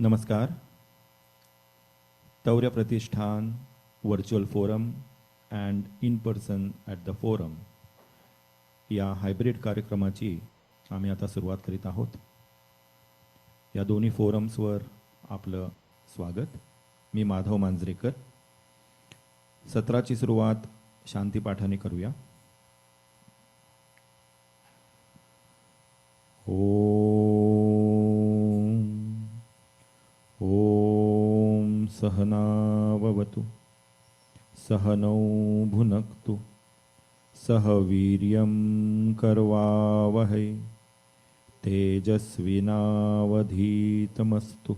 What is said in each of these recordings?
नमस्कार. Taurya Pratishthan virtual forum and in person at the forum या hybrid कार्यक्रमाची आम्ही आता सुरुवात करीत आहोत. या दोन्ही फोरम्सवर आपलं स्वागत. मी माधव मांजरेकर. सत्राची सुरुवात शांतीपाठाने करूया. ॐ सहनाववतु सहनौ भुनक्तु सह वीर्यं करवावहै तेजस्विनावधीतमस्तु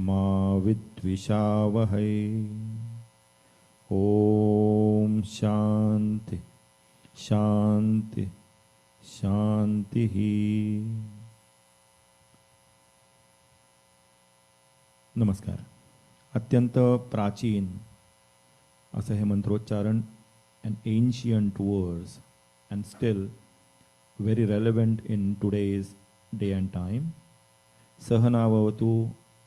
मा विद्विषावहै. ॐ शान्ति शान्ति शान्तिः. नमस्कार. अत्यंत प्राचीन असं हे मंत्रोच्चारण, an ancient words and still very relevant in today's day and time. Sahanavavatu,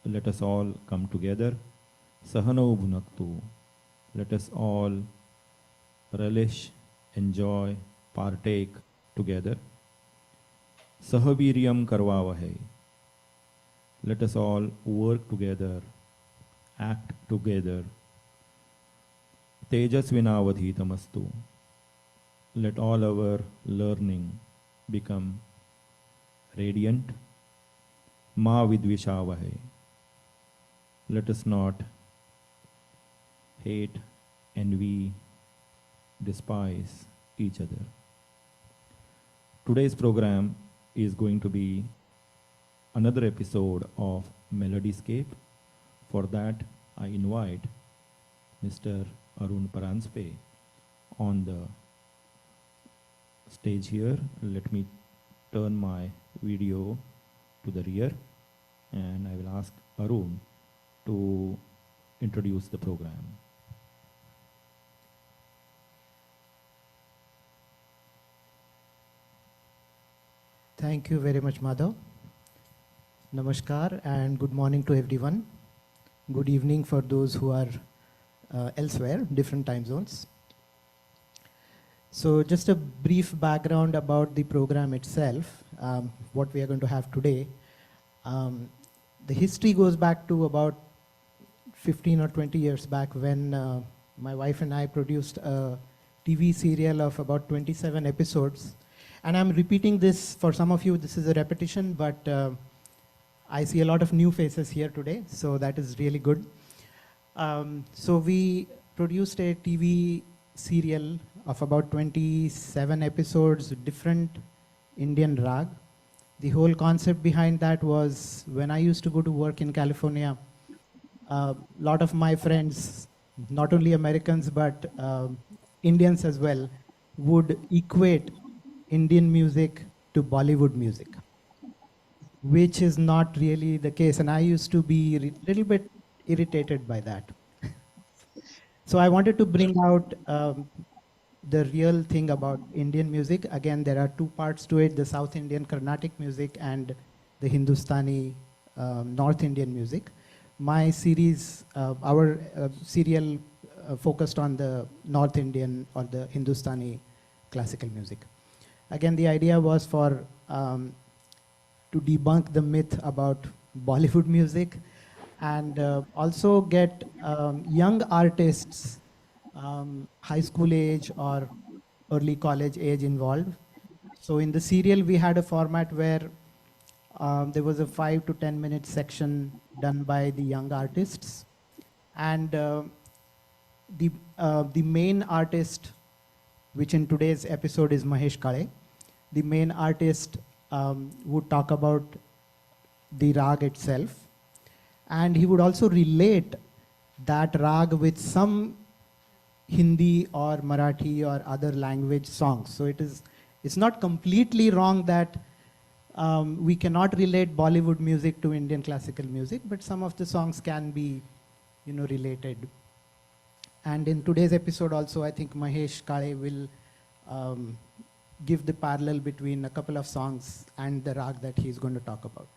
let us all come together. Sahanau bhunaktu, let us all relish, enjoy, partake together. Sahaviryam karvavahai, let us all work together, act together. Tejasvinavadhitamastu, let all our learning become radiant. Ma vidvishavahai, let us not hate, envy, despise each other. Today's program is going to be another episode of MelodyScope. For that, I invite Mr. Arun on the stage here. Let me turn my video to the rear and I will ask Arun to introduce the program. Thank you very much, Madhav. Namaskar and good morning to everyone. Good evening for those who are elsewhere, different time zones. So just a brief background about the program itself, what we are going to have today. The history goes back to about 15 or 20 years back when my wife and I produced a TV serial of about 27 episodes. And I'm repeating this for some of you, this is a repetition, but I see a lot of new faces here today, so that is really good. So we produced a TV serial of about 27 episodes, different Indian Raag. The whole concept behind that was when I used to go to work in California, a lot of my friends, not only Americans but Indians as well, would equate Indian music to Bollywood music, which is not really the case. And I used to be a little bit irritated by that. So I wanted to bring out the real thing about Indian music. Again, there are two parts to it, the South Indian Carnatic music and the Hindustani North Indian music. My series, our serial focused on the North Indian or the Hindustani classical music. Again, the idea was for to debunk the myth about Bollywood music and also get young artists, high school age or early college age involved. So in the serial, we had a format where there was a 5 to 10 minute section done by the young artists. And the main artist, which in today's episode is Mahesh Kale, the main artist would talk about the Raag itself. And he would also relate that Raag with some Hindi or Marathi or other language songs. So it's not completely wrong that we cannot relate Bollywood music to Indian classical music, but some of the songs can be, related. And in today's episode also, I think Mahesh Kale will give the parallel between a couple of songs and the Raag that he's going to talk about.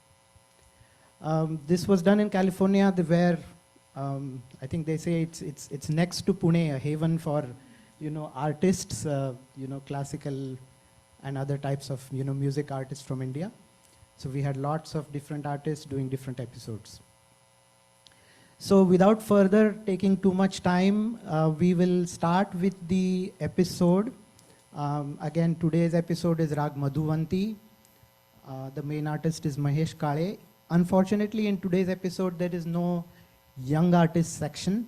This was done in California, where I think they say it's next to Pune, a haven for artists, classical and other types of music artists from India. So we had lots of different artists doing different episodes. So without further taking too much time, we will start with the episode. Again, today's episode is Raag Madhuvanti. The main artist is Mahesh Kale. Unfortunately, in today's episode, there is no young artist section.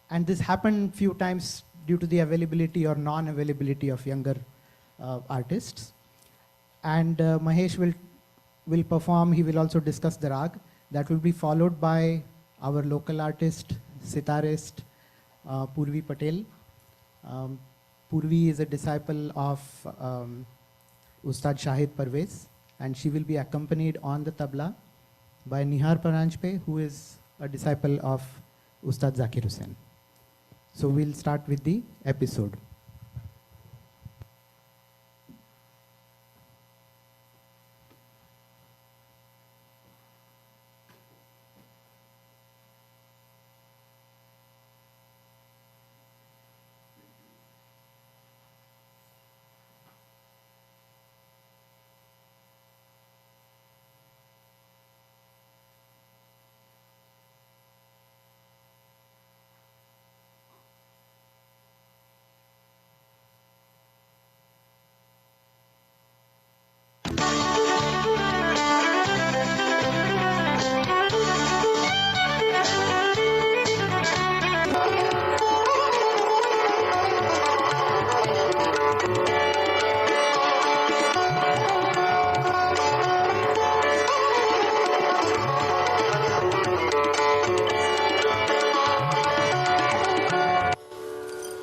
And this happened a few times due to the availability or non-availability of younger artists. And Mahesh will perform. He will also discuss the Raag. That will be followed by our local artist, sitarist, Purvi Patel. Purvi is a disciple of Ustad Shahid Parvez, and she will be accompanied on the tabla by Parajanpe, who is a disciple of Ustad Zakir Hussain. So we'll start with the episode.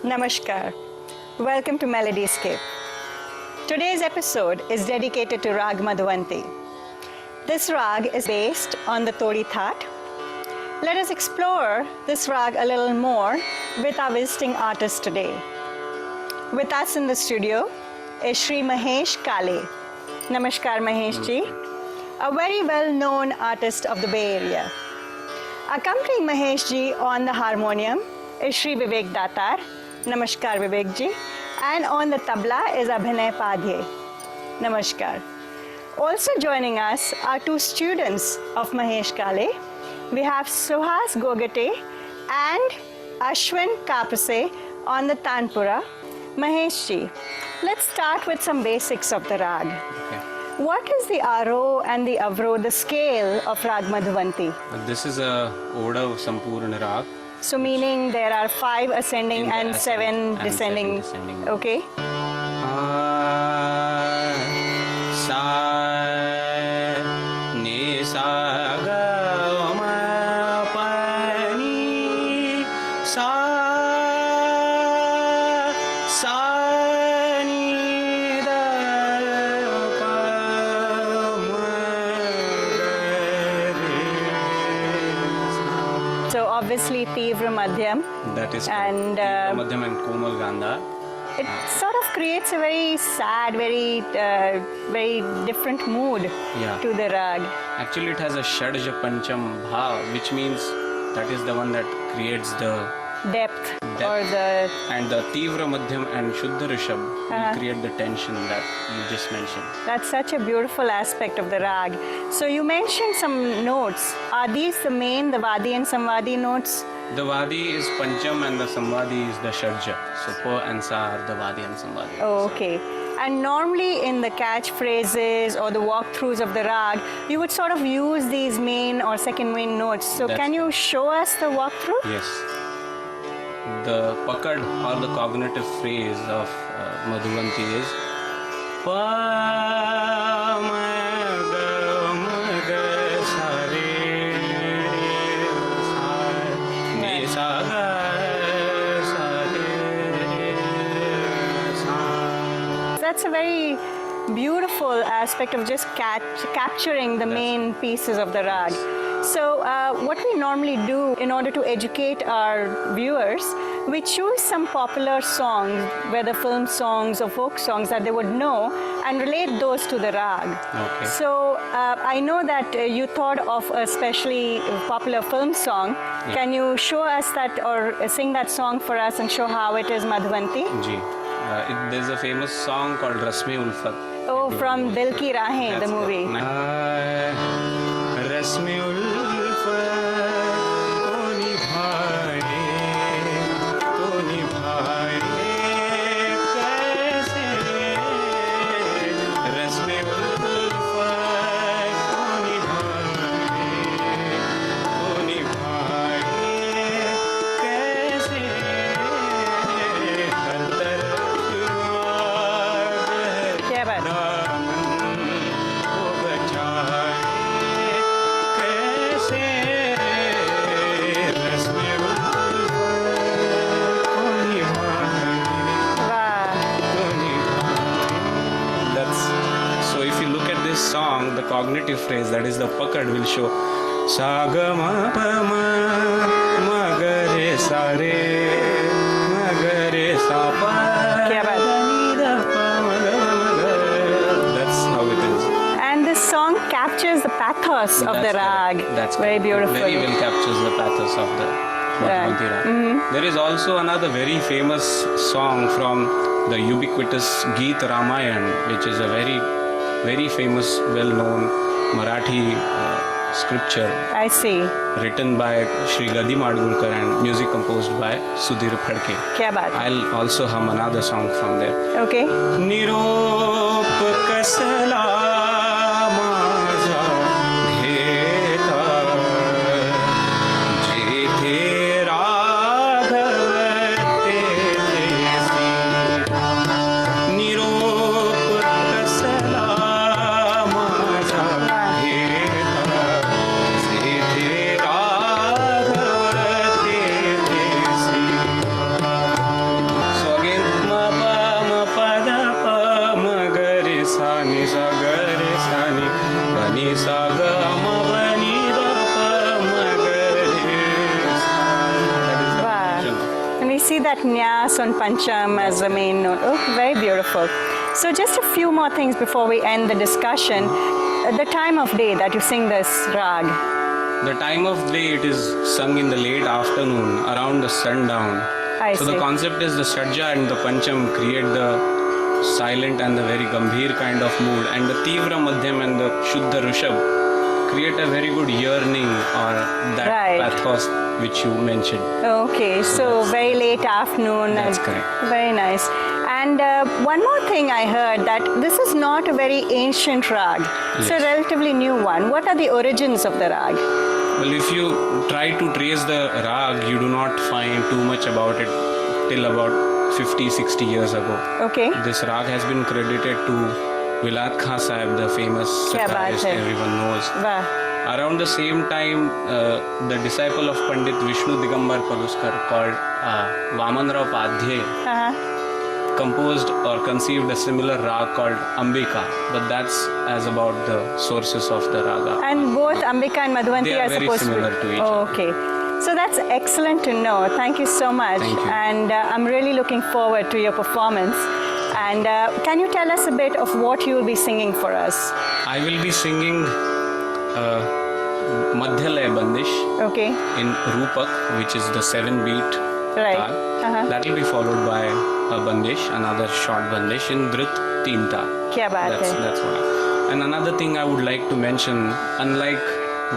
Namaskar. Welcome to MelodyScope. Today's episode is dedicated to Raag Madhuvanti. This Raag is based on the Todi That. Let us explore this Raag a little more with our visiting artist today. With us in the studio is Shri Mahesh Kale. Namaskar Mahesh ji, a very well-known artist of the Bay Area. Accompanying Mahesh ji on the harmonium is Shri Vivek Datar. Namaskar Vivek ji. And on the tabla is Abhinay Padhe. Namaskar. Also joining us are two students of Mahesh Kale. We have Suhas Gogate and Ashwin Kapase on the Tanpura. Mahesh ji, let's start with some basics of the Raag. Okay. What is the Aro and the Avro, the scale of Raag Madhuvanti? This is a Oda Sampurna Raag. So meaning there are 5 ascending and 7 descending. Okay. So obviously Tivra Madhyam. That is and Madhyam and Komal Gandhar. It sort of creates a very sad, very different mood to the Raag. Actually, it has a Shadja Pancham Bhav, which means that is the one that creates the Depth. Or the... And the Tivra Madhyam and Shuddha Rishabh will create the tension that you just mentioned. That's such a beautiful aspect of the Raag. So you mentioned some notes. Are these the main, the Vadi and Samvadi notes? The Vadi is Pancham and the Samvadi is the Shadja. So Pa and Sa are the Vadi and Samvadi. Oh, okay. And normally in the catchphrases or the walkthroughs of the Raag, you would sort of use these main or second main notes. So can you show us the walkthrough? Yes. The pakad or the cognitive phrase of Madhuvanti is Pa ma ga ma ga sa re sa ni sa ga sa re sa. That's a very beautiful aspect of just capturing the main pieces of the Raag. So what we normally do in order to educate our viewers, we choose some popular songs, whether film songs or folk songs that they would know, and relate those to the Raag. Okay. So I know that you thought of a especially popular film song. Can you show us that or sing that song for us and show how it is Madhuvanti? Ji. There's a famous song called Rasme Ulfat. Oh, from Dil Ki Rahein, the movie. Rasme Ulfat ko nibhaye kaise Rasme Ulfat ko nibhaye kaise har taraf क्या बात? So if you look at this song, the cognitive phrase, that is the pakad, will show sa ga ma pa ma ma ga re sa re ma ga re sa pa क्या बात? ni da pa ma ga ma ga. That's how it is. And this song captures the pathos of the That's Raag. correct. That's very correct. beautiful. Very well captures the pathos of the Madhuvanti Raag. There is also another very famous song from the ubiquitous Geet Ramayan, which is a very, very famous, well-known Marathi scripture I see. written by Sri Gadi Madgurkar and music composed by Sudhir Phadke. क्या बात? I'll also hum another song from there. Okay. निरोप कसला माझा घेता जेथे राघव तेथेसी निरोप कसला माझा घेता जेथे Raghav तेथेसी. So again, ma pa ma pa da pa ma ga re sa ni sa ga re sa ni pa ni sa ga ma pa ni da pa ma ga re sa. That is the Wow. function. And we see that nyas on Pancham as the main note. Oh, very beautiful. So just a few more things before we end the discussion. The time of day that you sing this Raag. The time of day, it is sung in the late afternoon around the sundown. I So the see. concept is the Shadja and the Pancham create the silent and the very Gambhir kind of mood, and the Tivra Madhyam and the Shuddha Rishabh create a very good yearning or that Right. pathos which you mentioned. Okay, so very late afternoon. That's and correct. Very nice. And one more thing I heard that this is not a very ancient Raag. It's a Yes. relatively new one. What are the origins of the Raag? Well, if you try to trace the Raag, you do not find too much about it till about 50-60 years ago. Okay. This Raag has been credited to Vilayat Khan Sahib, the famous Kya baat satirist hai. everyone knows. Wow. Around the same time, the disciple of Pandit Vishnu Digambar Paluskar called Vamanrao Padhye Uh-huh. composed or conceived a similar Raag called Ambika, but that's as about the sources of the Raga. And both Ambika and Madhuvanti They are very supposed similar to to be. each other. Okay. So that's excellent to know. Thank you so much. Thank you. And I'm really looking forward to your performance. And can you tell us a bit of what you will be singing for us? I will be singing Madhyalaya Bandish Okay. in Rupak, which is the 7-beat Right. taal. Uh-huh. That will be followed by a Bandish, another short Bandish in Dhrit Tinta. Kya baat hai. That's what. And another thing I would like to mention, unlike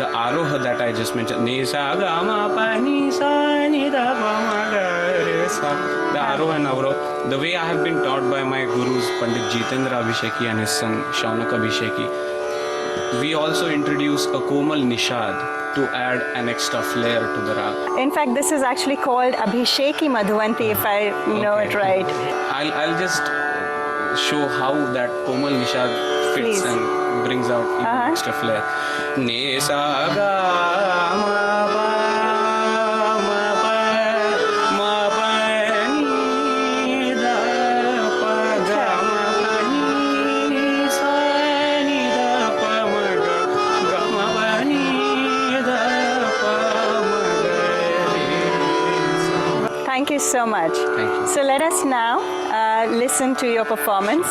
the Aroha that I just mentioned, Ni sa ga ma pa ni sa ni da pa ma ga re sa. The Aroha and Avroha, the way I have been taught by my gurus, Pandit Jitendra Abhisheki and his son Shaunak Abhisheki, we also introduce a Komal Nishad to add an extra flair to the Raag. In fact, this is actually called Abhisheki Madhuvanti, if I know Okay. it right. I'll just show how that Komal Nishad fits Please. and brings out even Uh-huh. extra flair. Ne sa ga ma pa ma pa ma pa ni da pa ga ma pa ni sa ni da pa ma ga ma pa ni da pa ma ga re sa. Thank you so much. Thank you. So let us now listen to your performance.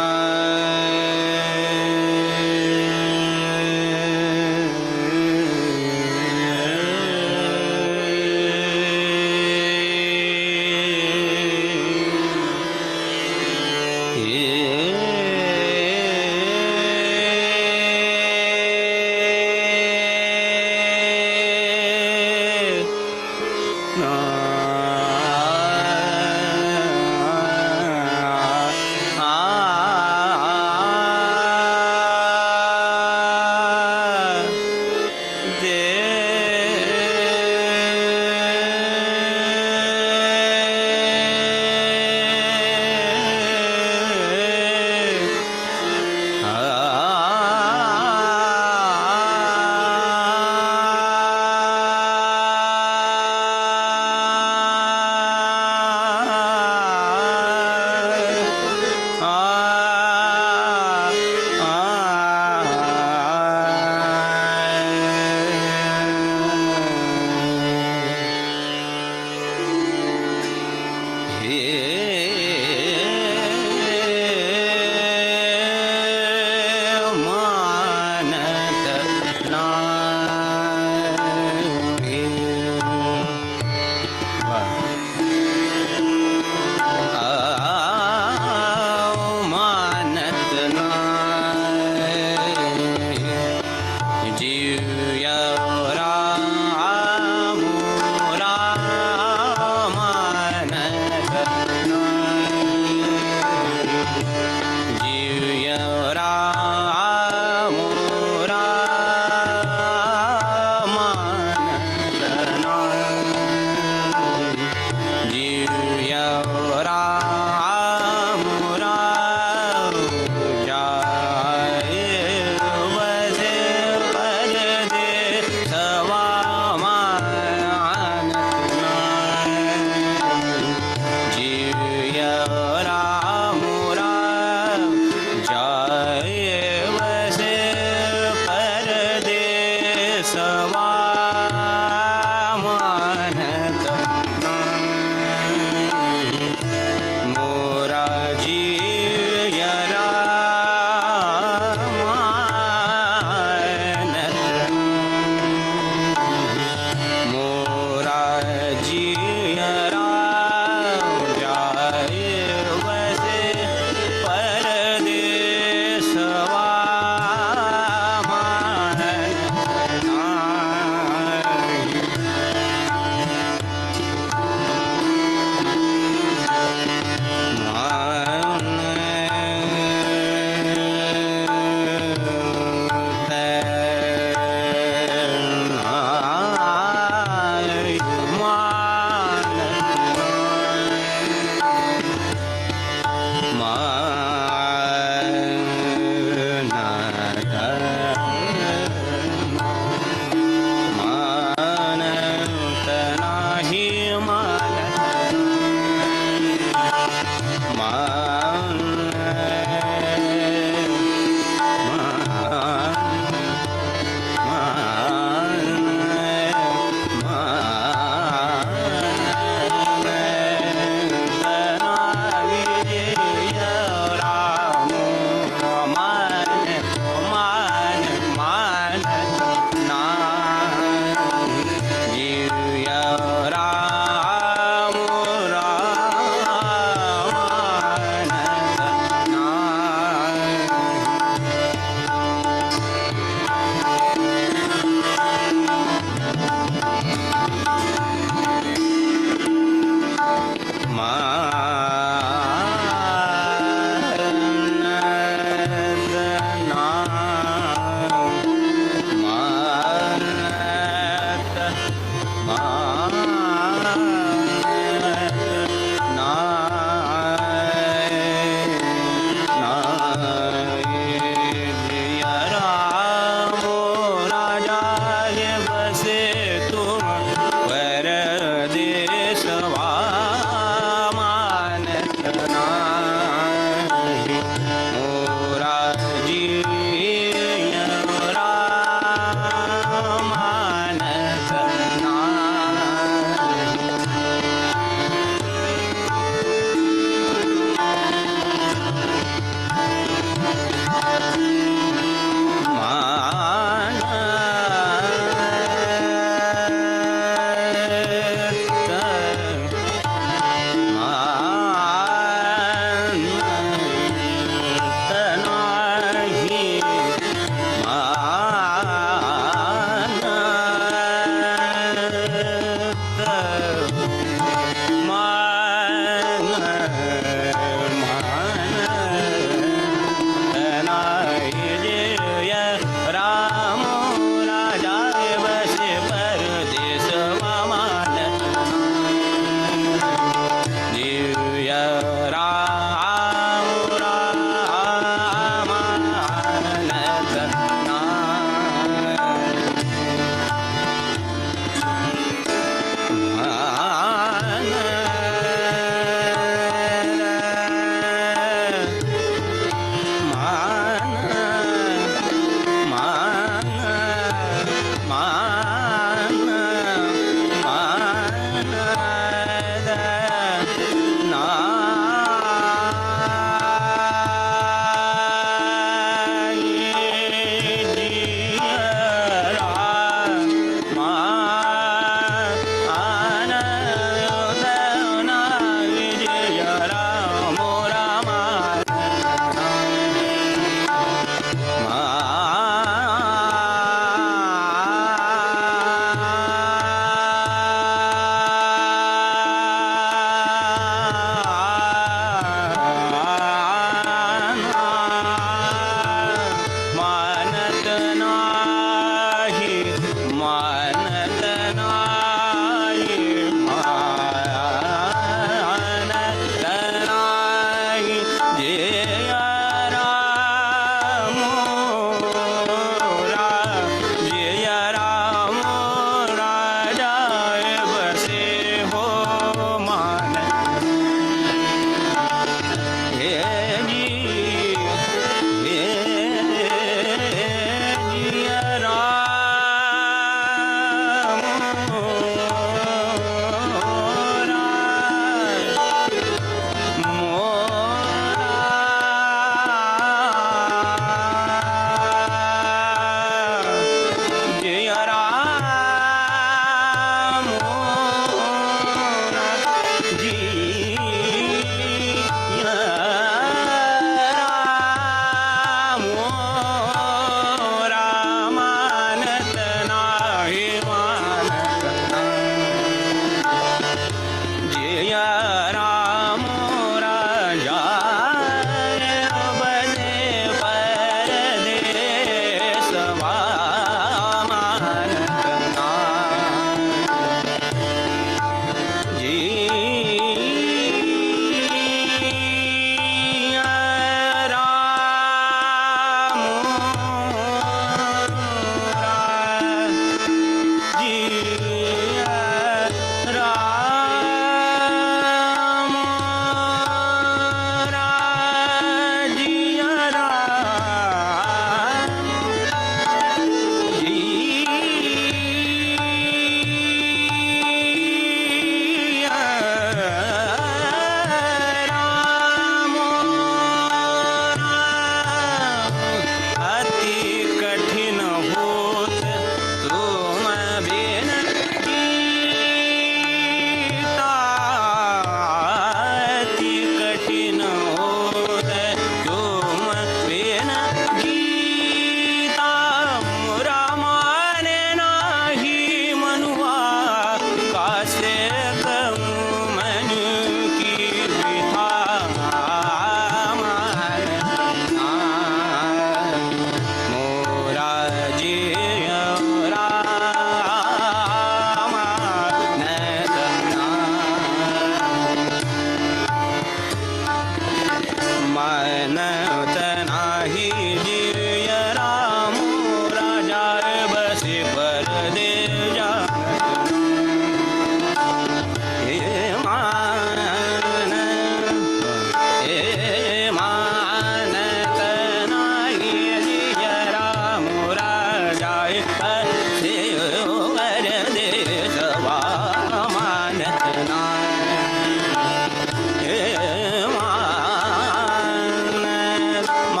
मान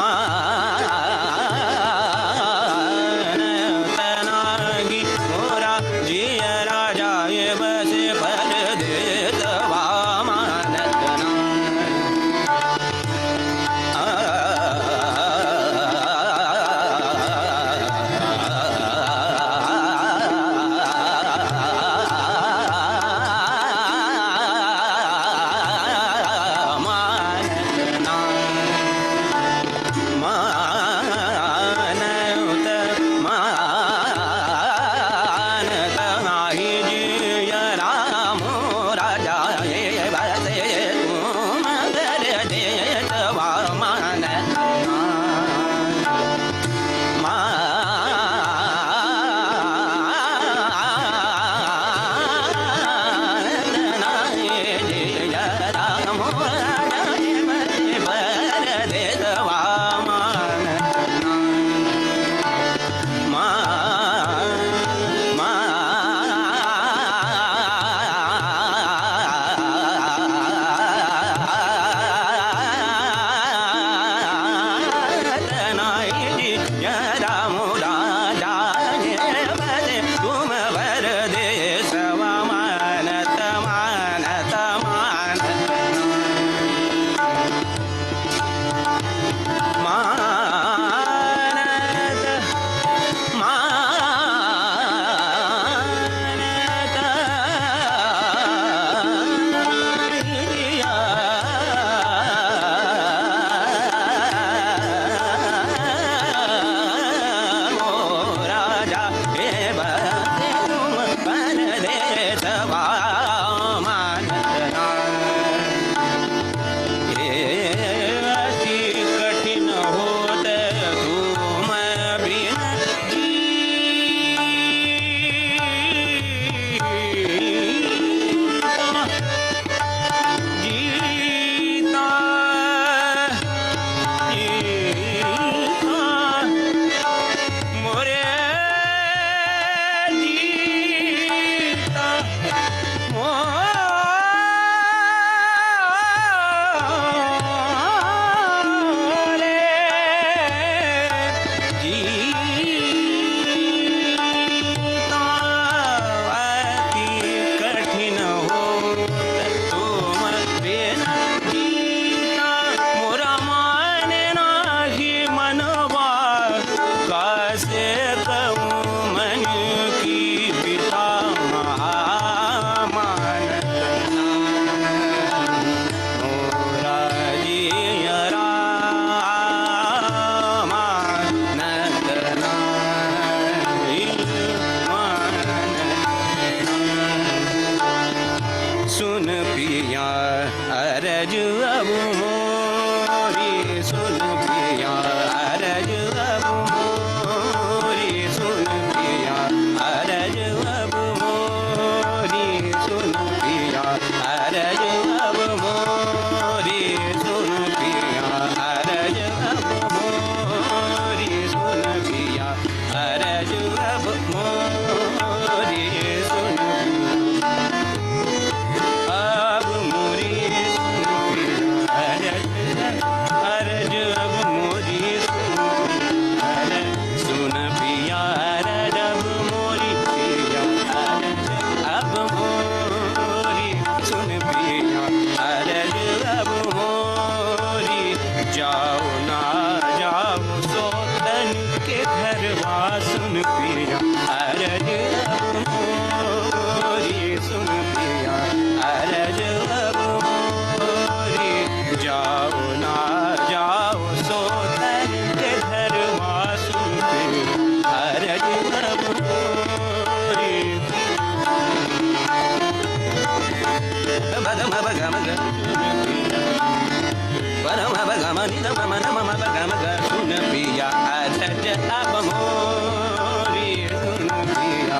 ni da ma na ma ba ga ma ga sun piya araj ab mori sun piya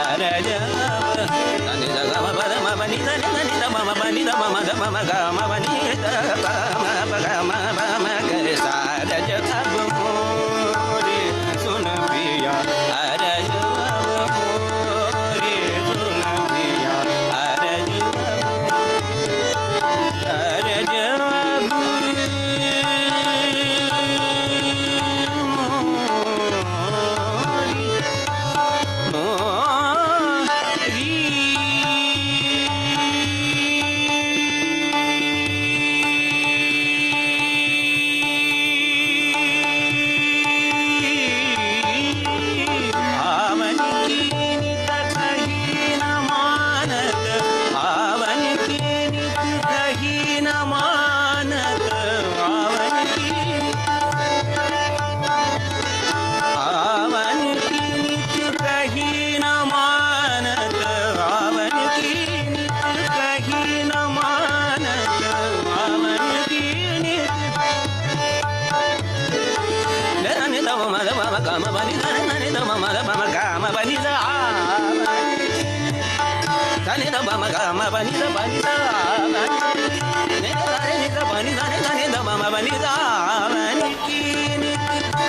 araj ab ni da ga ma ba ma ba ni da ma ba ni da ma da ma ga ma ba ni da ba ma ga ma ba ma ga sa araj ab mori sun piya araj ab mori sun piya araj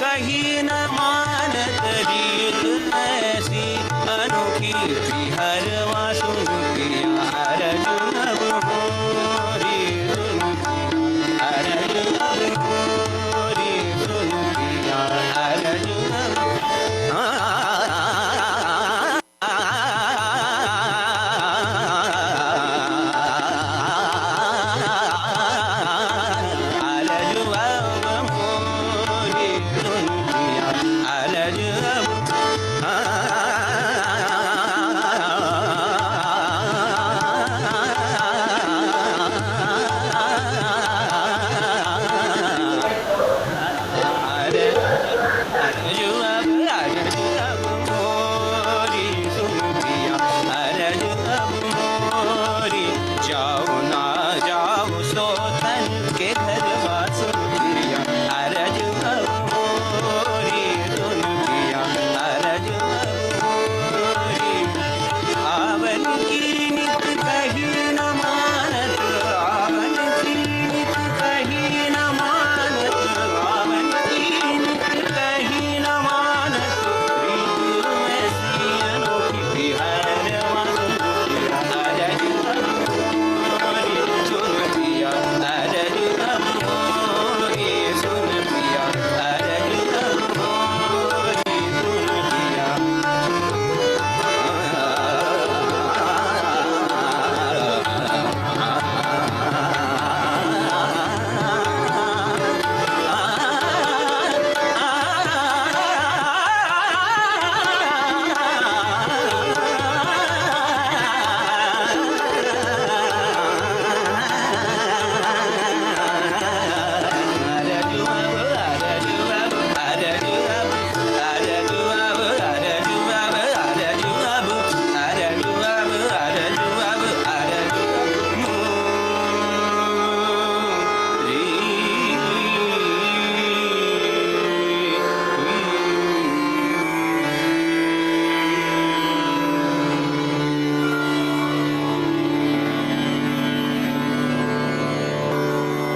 कहीं न मानत रीत ऐसी अनोखी हर वासुन पिया हरज अब मोरी सुन हरज अब मोरी सुन पिया हरज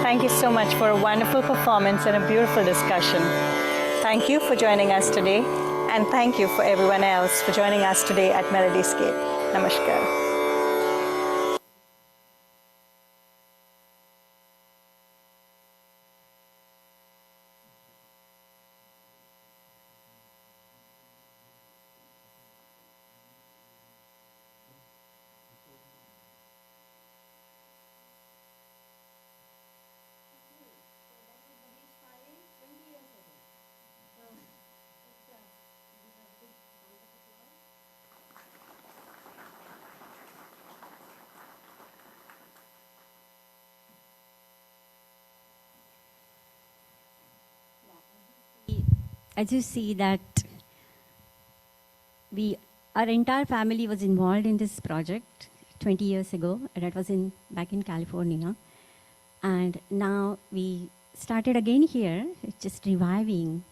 Thank you so much for a wonderful performance and a beautiful discussion. Thank you for joining us today, and thank you for everyone else for joining us today at MelodyScope. Namaskar. As you see that our entire family was involved in this project 20 years ago. That was back in California. And now we started again here. It's just reviving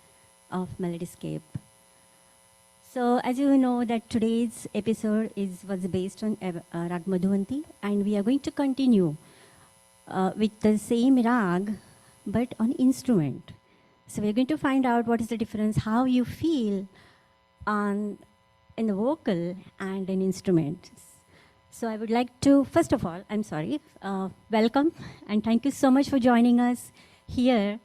of MelodyScape. So as you know that today's episode was based on Raag Madhuvanti, and we are going to continue with the same Raag but on instrument. So we're going to find out what is the difference, how you feel in the vocal and in instruments. So I would like to, first of all, welcome and thank you so much for joining us here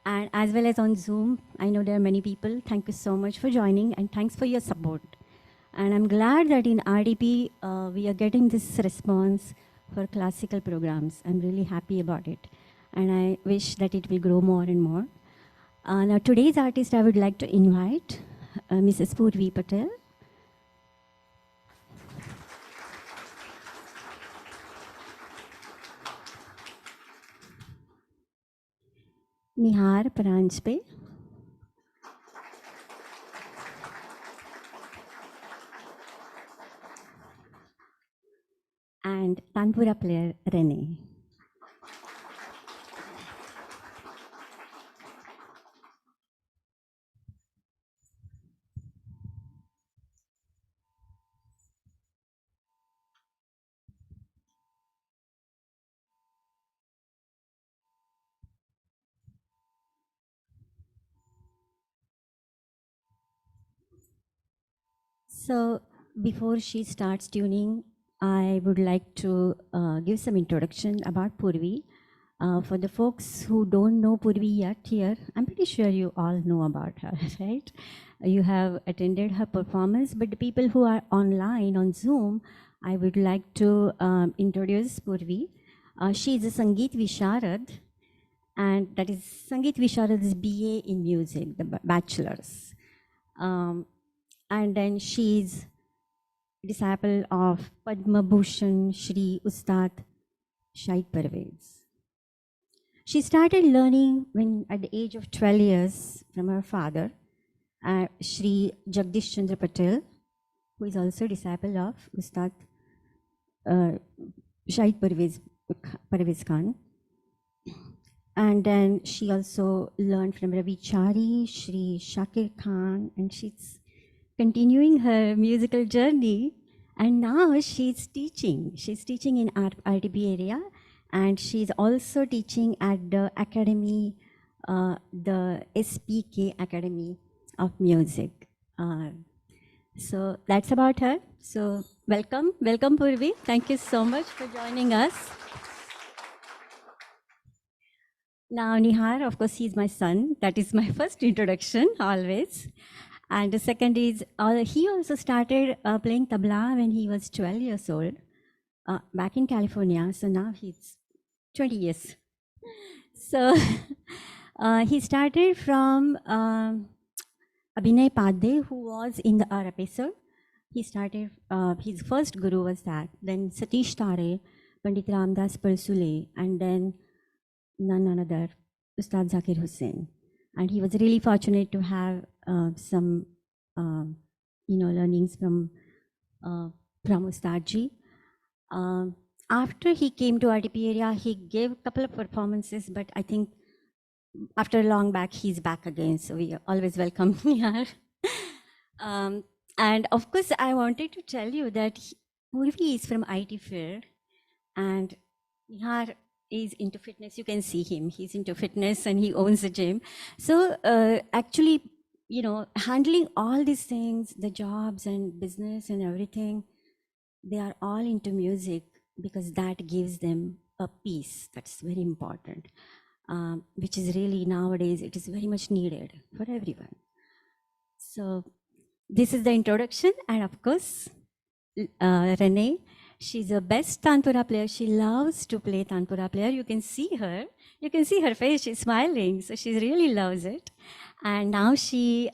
and as well as on Zoom. I know there are many people. Thank you so much for joining and thanks for your support. And I'm glad that in RDP, we are getting this response for classical programs. I'm really happy about it. And I wish that it will grow more and more. Now today's artist, I would like to invite Mrs. Purvi Patel. Nihar Parajanpe. And Tanpura player Rene. So before she starts tuning, I would like to give some introduction about Purvi. For the folks who don't know Purvi yet here, I'm pretty sure you all know about her, right? You have attended her performance, but the people who are online on Zoom, I would like to introduce Purvi. She is a Sangeet Visharad, and that is Sangeet Visharad is BA in music, the bachelor's. And then she's disciple of Padma Bhushan Shri Ustad Shahid Parvez. She started learning when at the age of 12 years from her father, Shri Jagdish Chandra Patel, who is also a disciple of Ustad Shahid Parvez Khan. And then she also learned from Ravi Chari, Shri Shakir Khan, and she's continuing her musical journey. And now she's teaching. She's teaching in RTP area, and she's also teaching at the academy, the SPK Academy of Music. So that's about her. So welcome Purvi. Thank you so much for joining us. Now Nihar, of course, he's my son. That is my first introduction always. And the second is, he also started playing tabla when he was 12 years old, back in California. So now he's 20 years. So he started from Abhinay Padde, who was in the R episode. He started, his first guru was that. Then Satish Tare, Pandit Ramdas Parsule, and then none other, Ustad Zakir Hussain. And he was really fortunate to have some, learnings from Ustadji. After he came to RTP area, he gave a couple of performances, but I think after a long back, he's back again. So we always welcome here. And of course, I wanted to tell you that Purvi is from IT Fair, and Nihar is into fitness. You can see him. He's into fitness and he owns a gym. So actually, handling all these things, the jobs and business and everything, they are all into music because that gives them a peace. That's very important, which is really nowadays, it is very much needed for everyone. So this is the introduction. And of course, Renee, she's the best tanpura player. She loves to play tanpura player. You can see her. You can see her face. She's smiling. So she really loves it. And now she's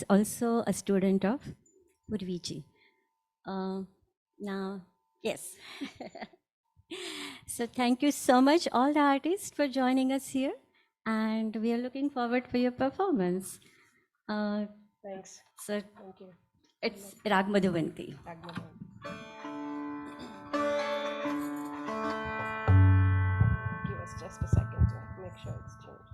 also a student of Purviji. Now, yes. So thank you so much, all the artists, for joining us here. And we are looking forward for your performance. Thanks. So Thank you. it's Raag Madhuvanti. Give us just a second to make sure it's changed.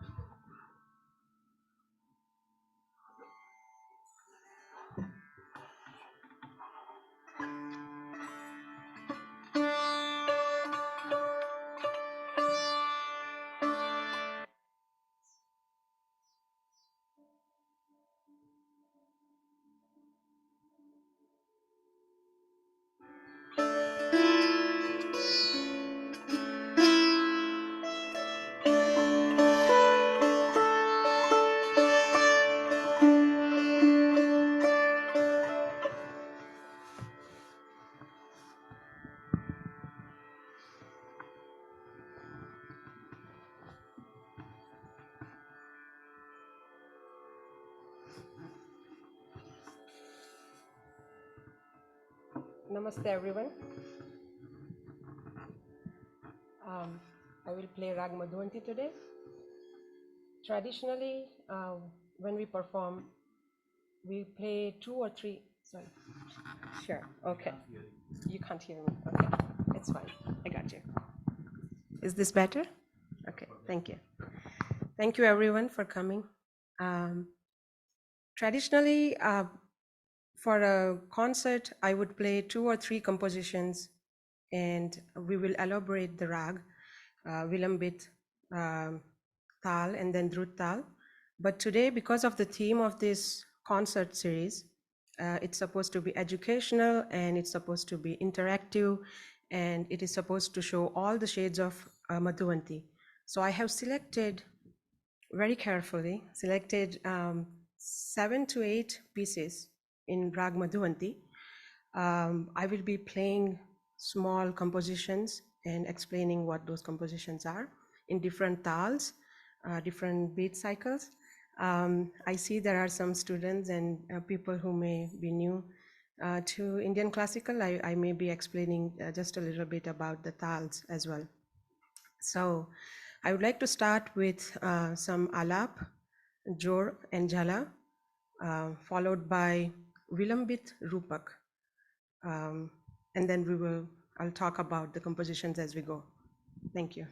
Namaste, everyone. I will play Raag Madhuvanti today. Traditionally, when we perform, we play two or three. Sorry. Sure. Okay. You can't hear me. Okay. It's fine. I got you. Is this better? Okay. Thank you. Thank you, everyone, for coming. Um, Traditionally, for a concert, I would play two or three compositions and we will elaborate the rag, Vilambit, Tal, and then Drut Tal. But today, because of the theme of this concert series, it's supposed to be educational and it's supposed to be interactive and it is supposed to show all the shades of Madhuvanti. So I have selected very carefully, selected 7 to 8 pieces in Rag Madhuvanti. I will be playing small compositions and explaining what those compositions are in different tals, different beat cycles. I see there are some students and people who may be new to Indian classical. I may be explaining just a little bit about the tals as well. So I would like to start with some alap, jor and jhala, followed by Vilambit Rupak. And then I'll talk about the compositions as we go. Thank you.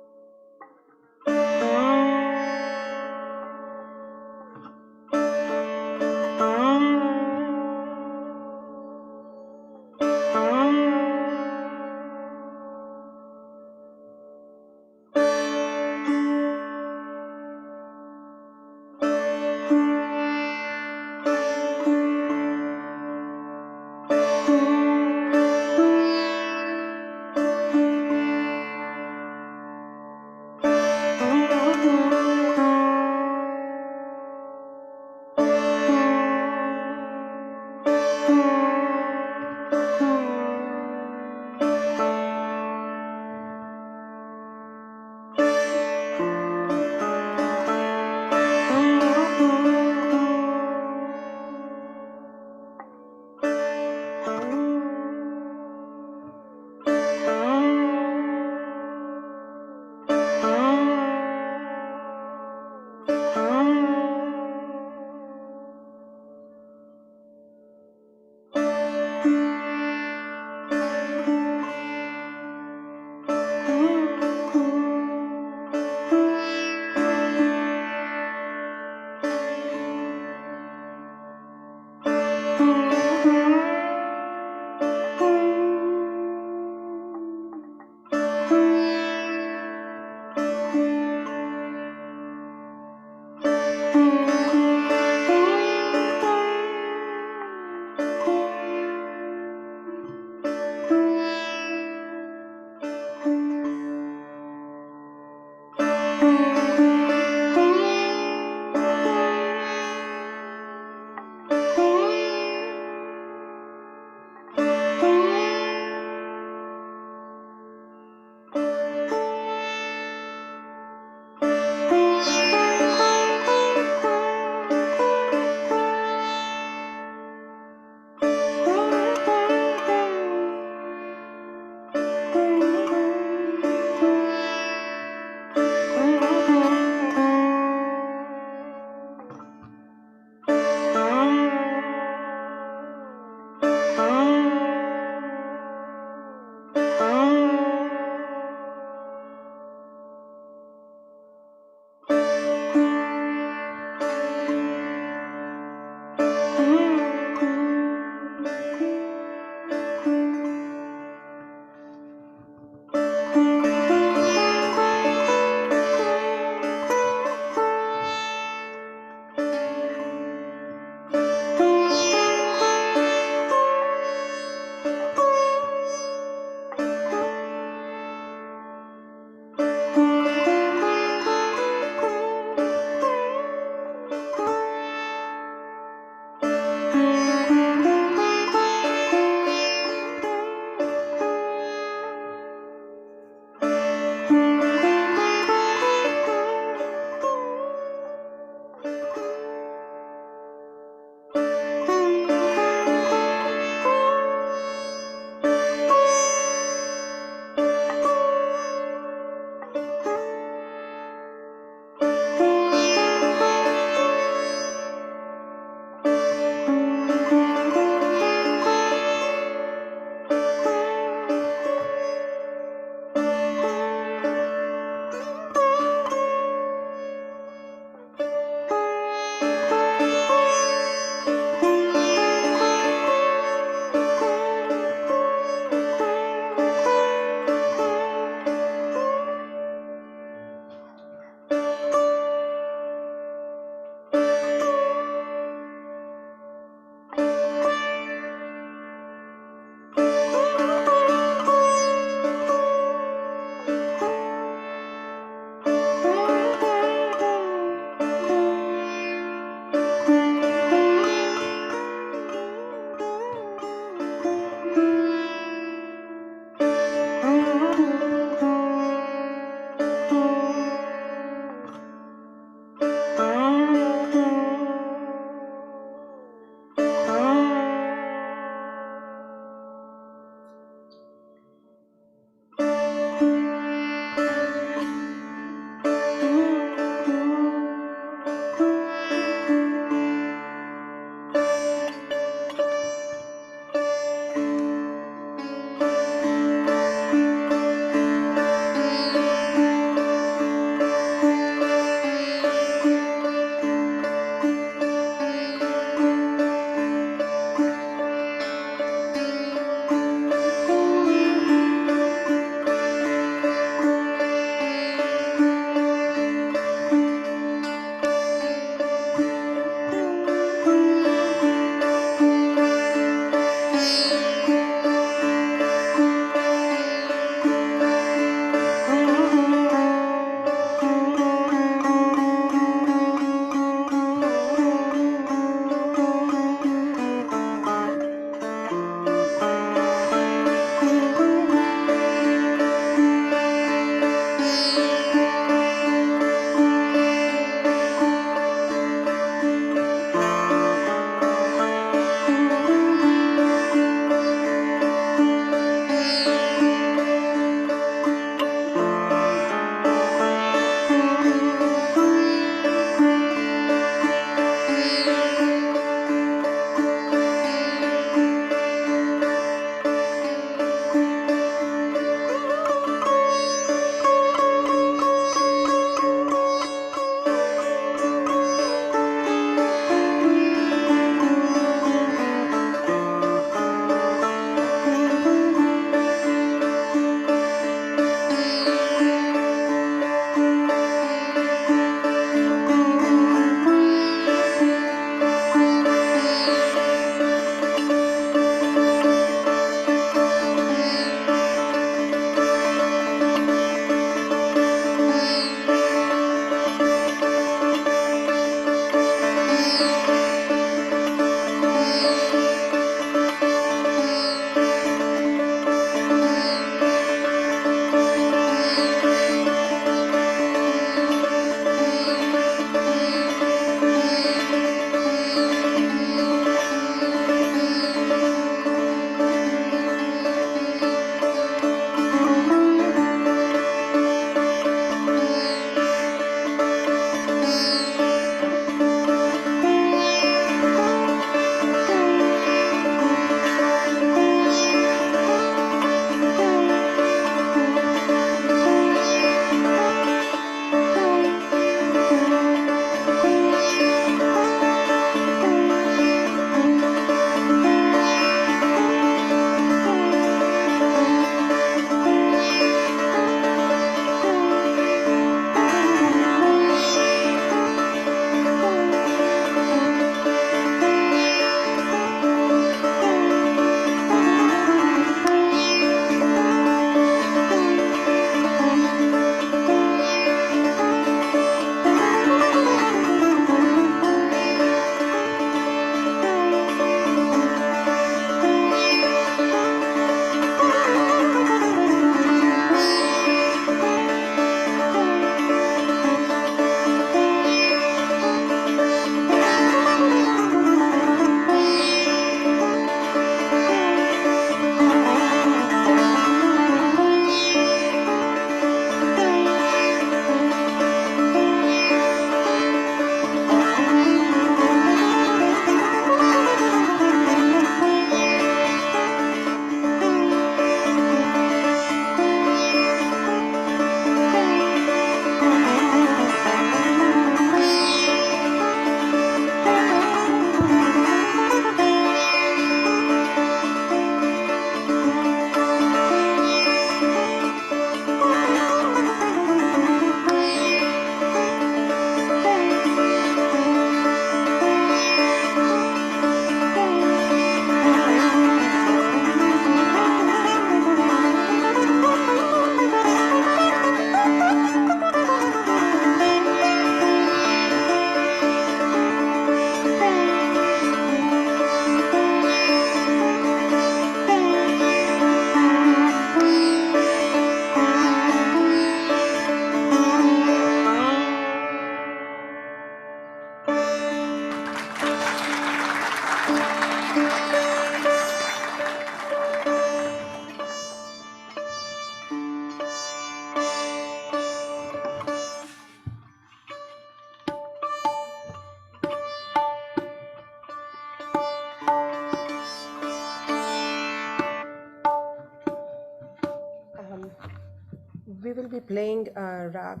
playing Raag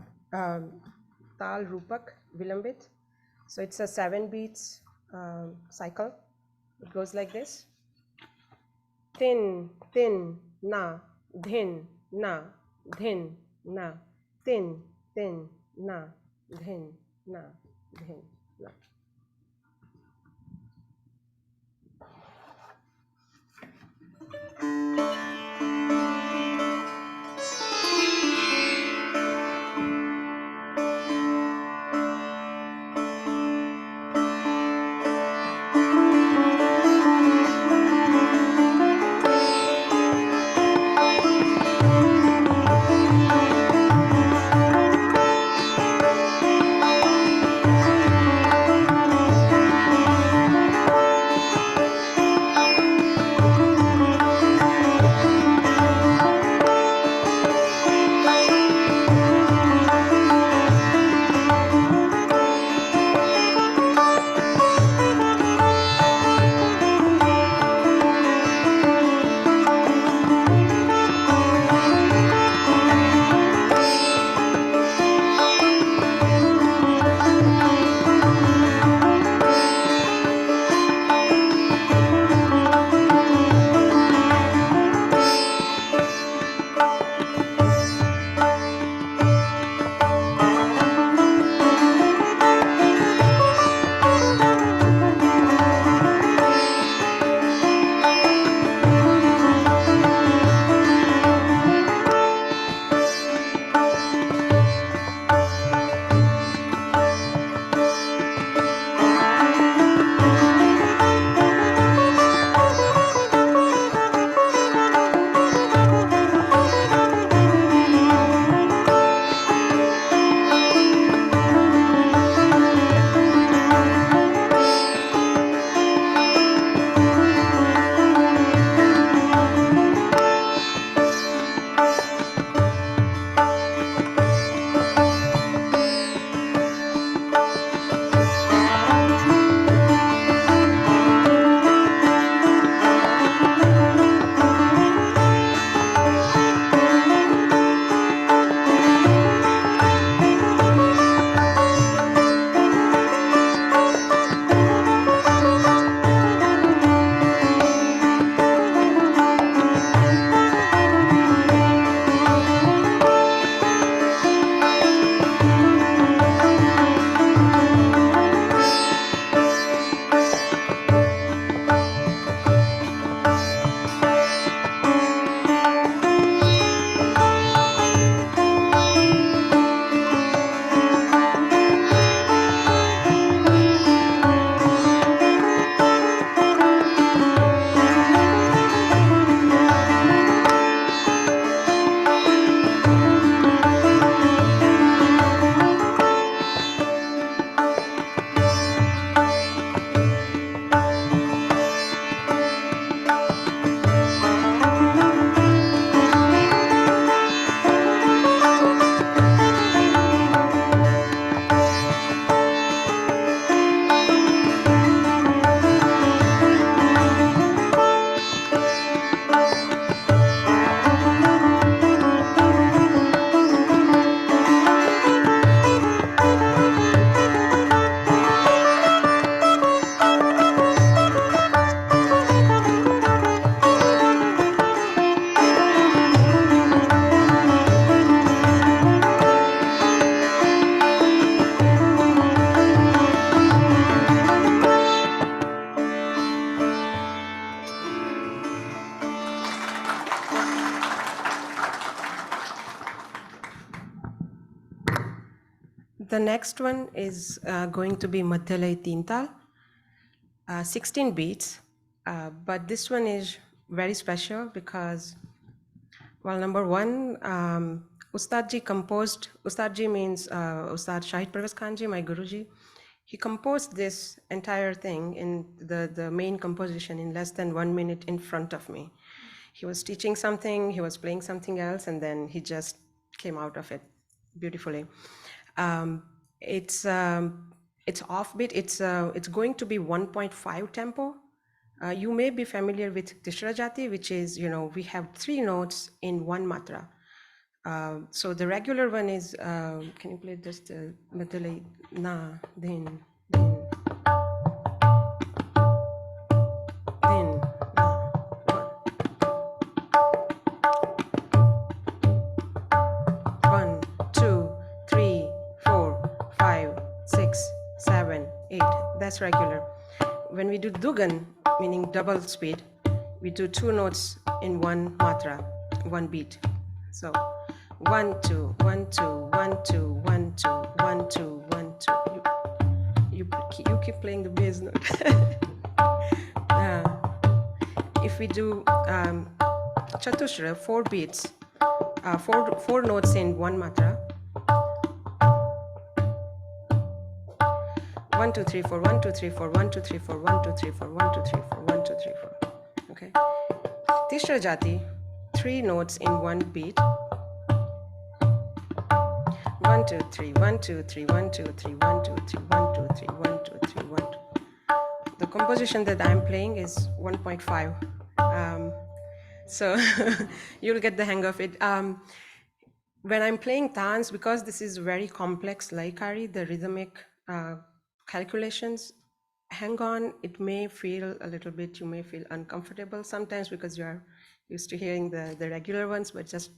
Tal Rupak Vilambit. So it's a 7 beats cycle. It goes like this. Tin, tin, na, dhin, na, dhin, na, tin, tin, na, dhin, na, dhin, na. The next one is going to be Madhyalay Tintal, 16 beats. But this one is very special because, well, number one, Ustadji composed, Ustadji means Ustad Shahid Parvez Khanji, my Guruji. He composed this entire thing in the main composition in less than 1 minute in front of me. He was teaching something, he was playing something else, and then he just came out of it beautifully. It's offbeat. It's going to be 1.5 tempo. You may be familiar with Tishra Jati, which is, we have 3 notes in 1 matra. So the regular one is, can you play just Madhulai, na, din, na. 1, 2, 3, 4, 5, 6, 7, 8. That's regular. When we do dugan, meaning double speed, we do 2 notes in 1 matra, 1 beat. So 1, 2, 1, 2, 1, 2, 1, 2, 1, 2, 1, 2. You keep playing the bass note. If we do chatushra, 4 beats, four notes in 1 matra. 1, 2, 3, 4, 1, 2, 3, 4, 1, 2, 3, 4, 1, 2, 3, 4, 1, 2, 3, 4, 1, 2, 3, 4. Okay. Tishra Jati, 3 notes in 1 beat. 1, 2, 3, 1, 2, 3, 1, 2, 3, 1, 2, 3, 1, 2, 3, 1, 2, 3, 1, 2. The composition that I'm playing is 1.5. So you'll get the hang of it. When I'm playing tans, because this is very complex laikari, the rhythmic calculations, hang on, it may feel a little bit, you may feel uncomfortable sometimes because you are used to hearing the regular ones, but just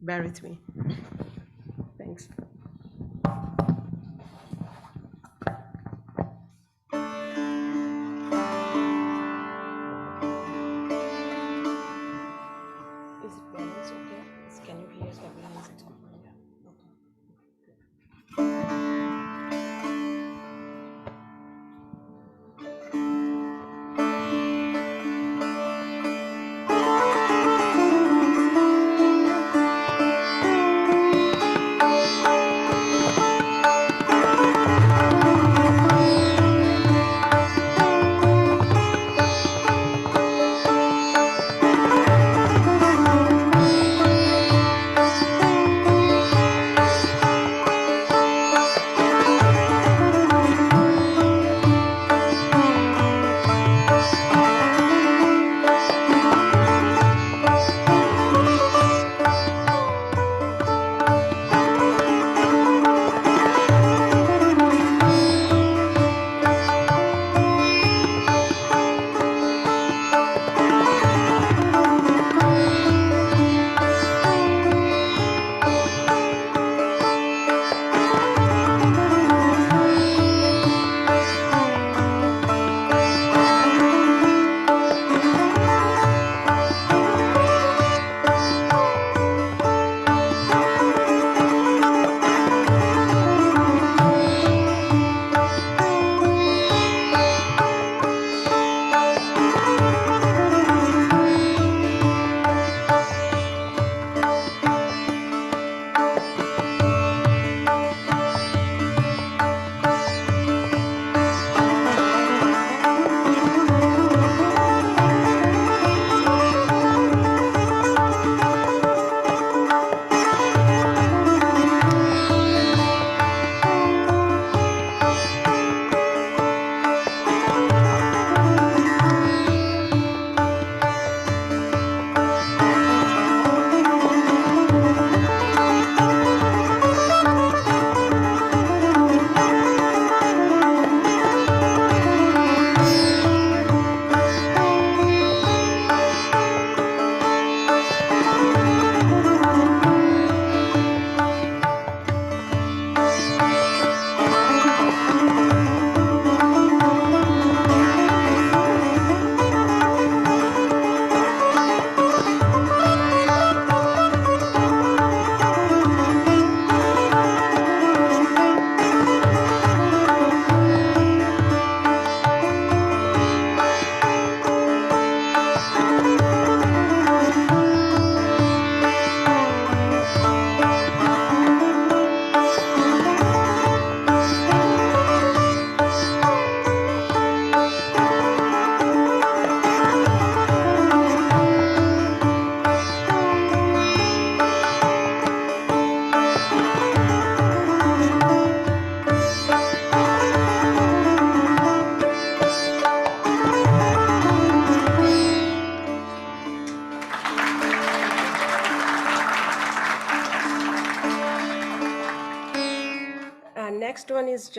bear with me. Thanks. Is it balance okay? Can you hear the balance? Okay.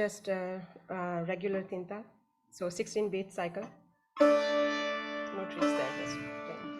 just regular tinta, so 16-beat cycle. No tricks there, just plain.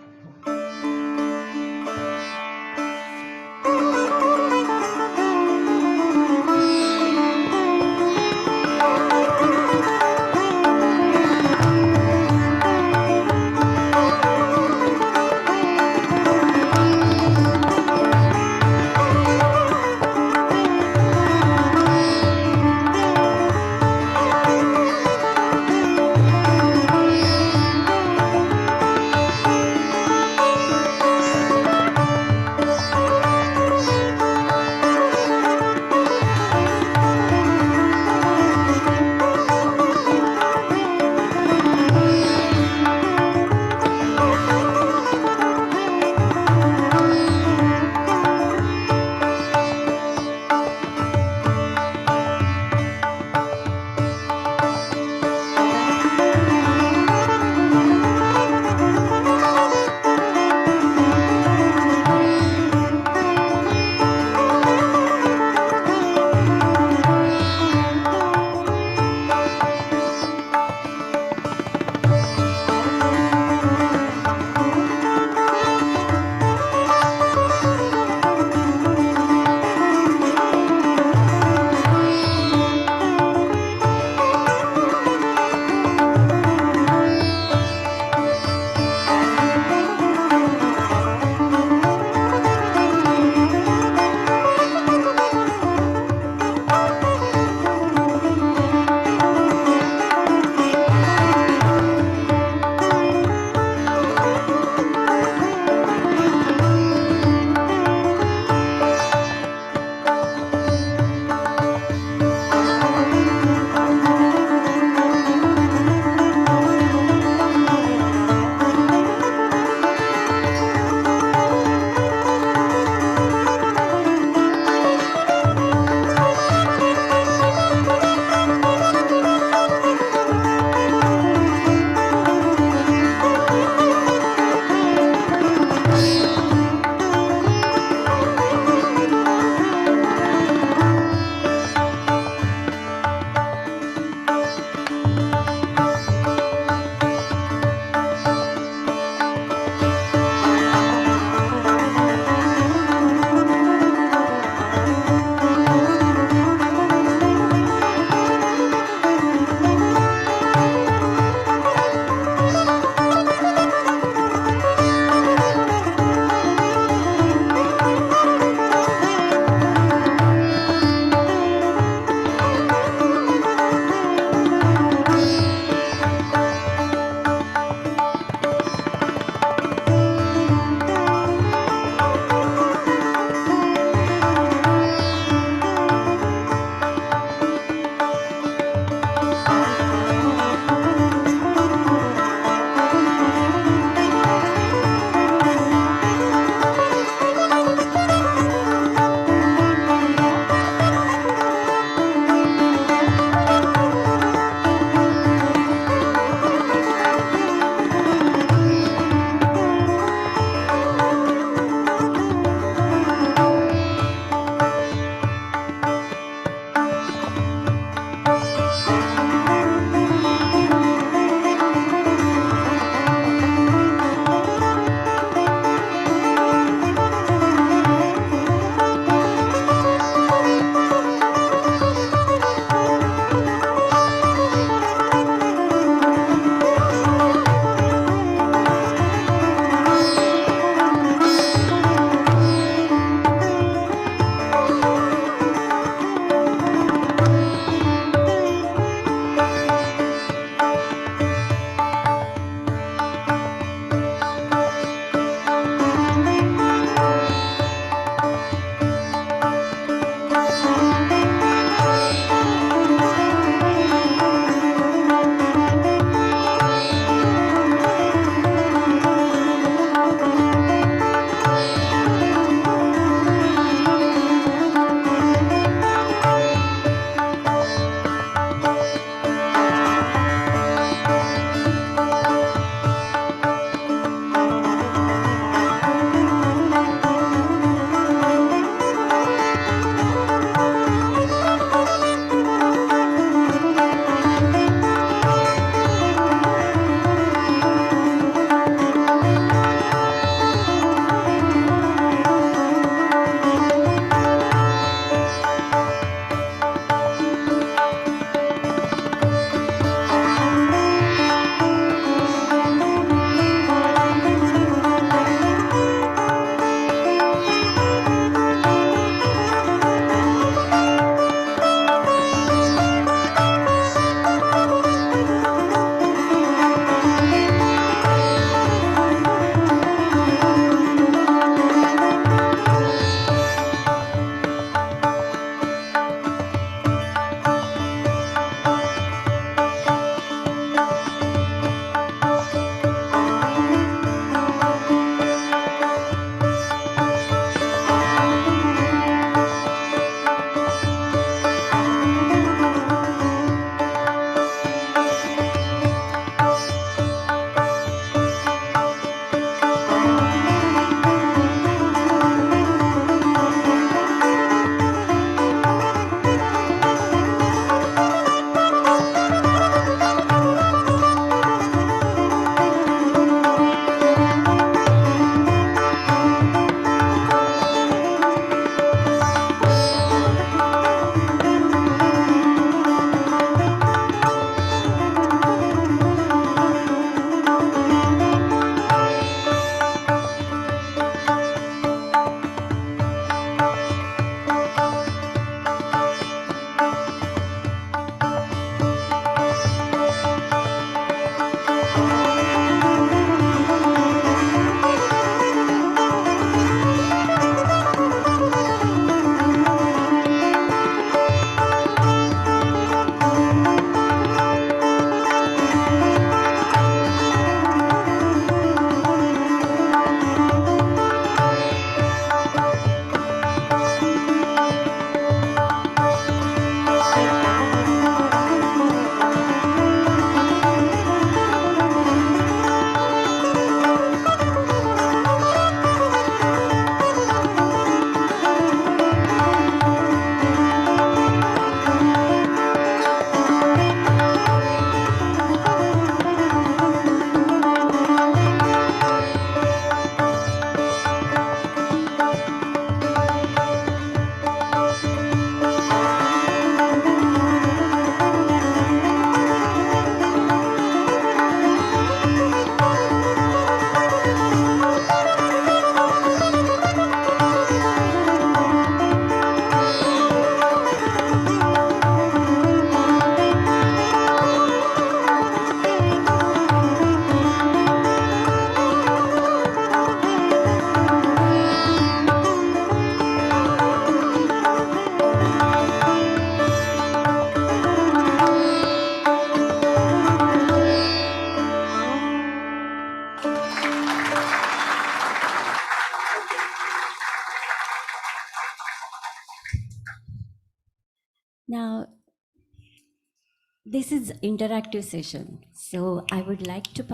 this is interactive session, so I would like to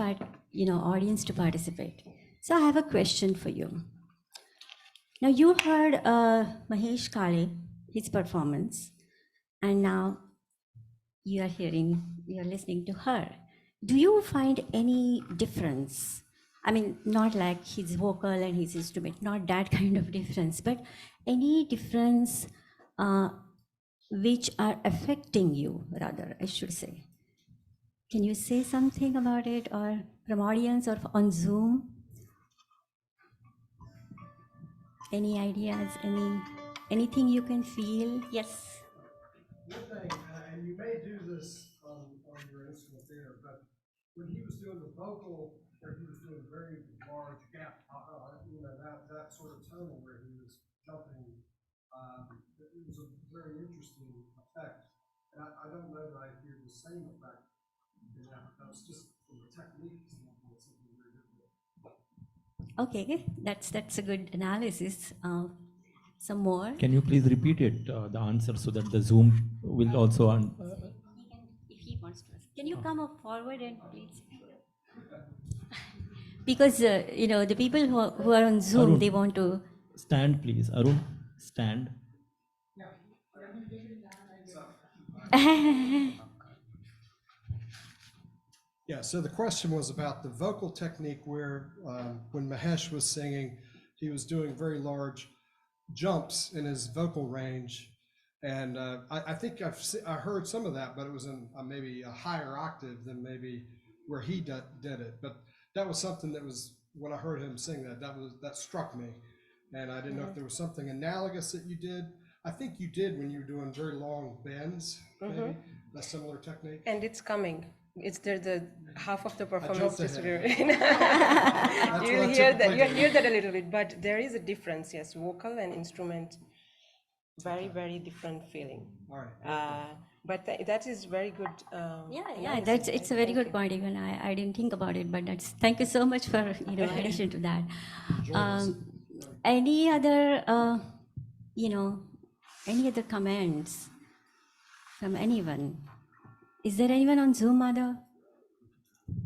audience to participate. So I have a question for you. Now you heard Mahesh Kale, his performance, and now you are listening to her. Do you find any difference? I mean, not like his vocal and his instrument, not that kind of difference, but any difference which are affecting you, rather, I should say. Can you say something about it, or from audience or on Zoom? Any ideas, anything you can feel? Yes. One thing, and you may do this on your instrument there, but when he was doing the vocal, where he was doing very large gap, that sort of tone where he was jumping, it was a very interesting effect. And I don't know that I hear the same effect in that. That's just from the technique standpoint, something very different. Okay, that's a good analysis. Some more. Can you please repeat it, the answer, so that the Zoom will also... If he wants to ask. Can you come up forward and please? Because, the people who are on Zoom, Arun, they want to... Stand, please. Arun, stand. Yeah, so the question was about the vocal technique where when Mahesh was singing, he was doing very large jumps in his vocal range. And I think I heard some of that, but it was in maybe a higher octave than maybe where he did it. But that was something that was, when I heard him sing that struck me. And I didn't know if there was something analogous that you did. I think you did when you were doing very long bends, maybe, a similar technique. And it's coming. It's there. The half of the performance jumped just ahead. you'll hear that. You'll hear that a little bit, but there is a difference. Yes, vocal and instrument, very very different feeling. All right. But that is very good. Yeah. It's a very good point. Even I didn't think about it, but thank you so much for addition to that. Any other any other comments from anyone? Is there anyone on Zoom, Madhav?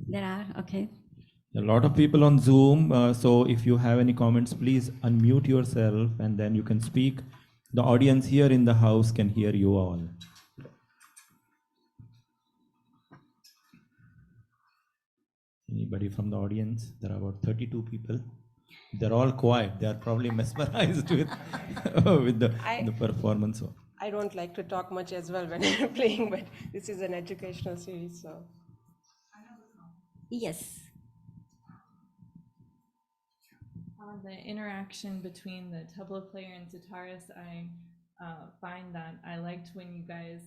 There are, okay. A lot of people on Zoom, so if you have any comments, please unmute yourself and then you can speak. The audience here in the house can hear you all. Anybody from the audience? There are about 32 people. They're all quiet. They are probably mesmerized with, with the performance. I don't like to talk much as well when I'm playing, but this is an educational series, so. Yes. The interaction between the tabla player and sitarist, I find that I liked when you guys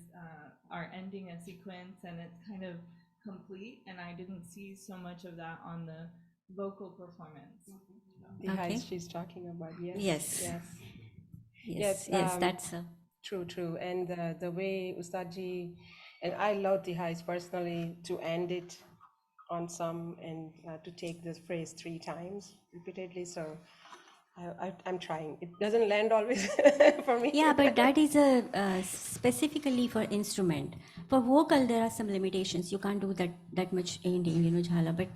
are ending a sequence and it's kind of complete, and I didn't see so much of that on the vocal performance. The Okay. heights she's talking about, yes. Yes. Yes, That's True. And the way Ustadji, and I love the highs personally, to end it on some and to take this phrase 3 times repeatedly. So I'm trying. It doesn't land always for me. Yeah, but that is specifically for instrument. For vocal, there are some limitations. You can't do that much ending, jhala. But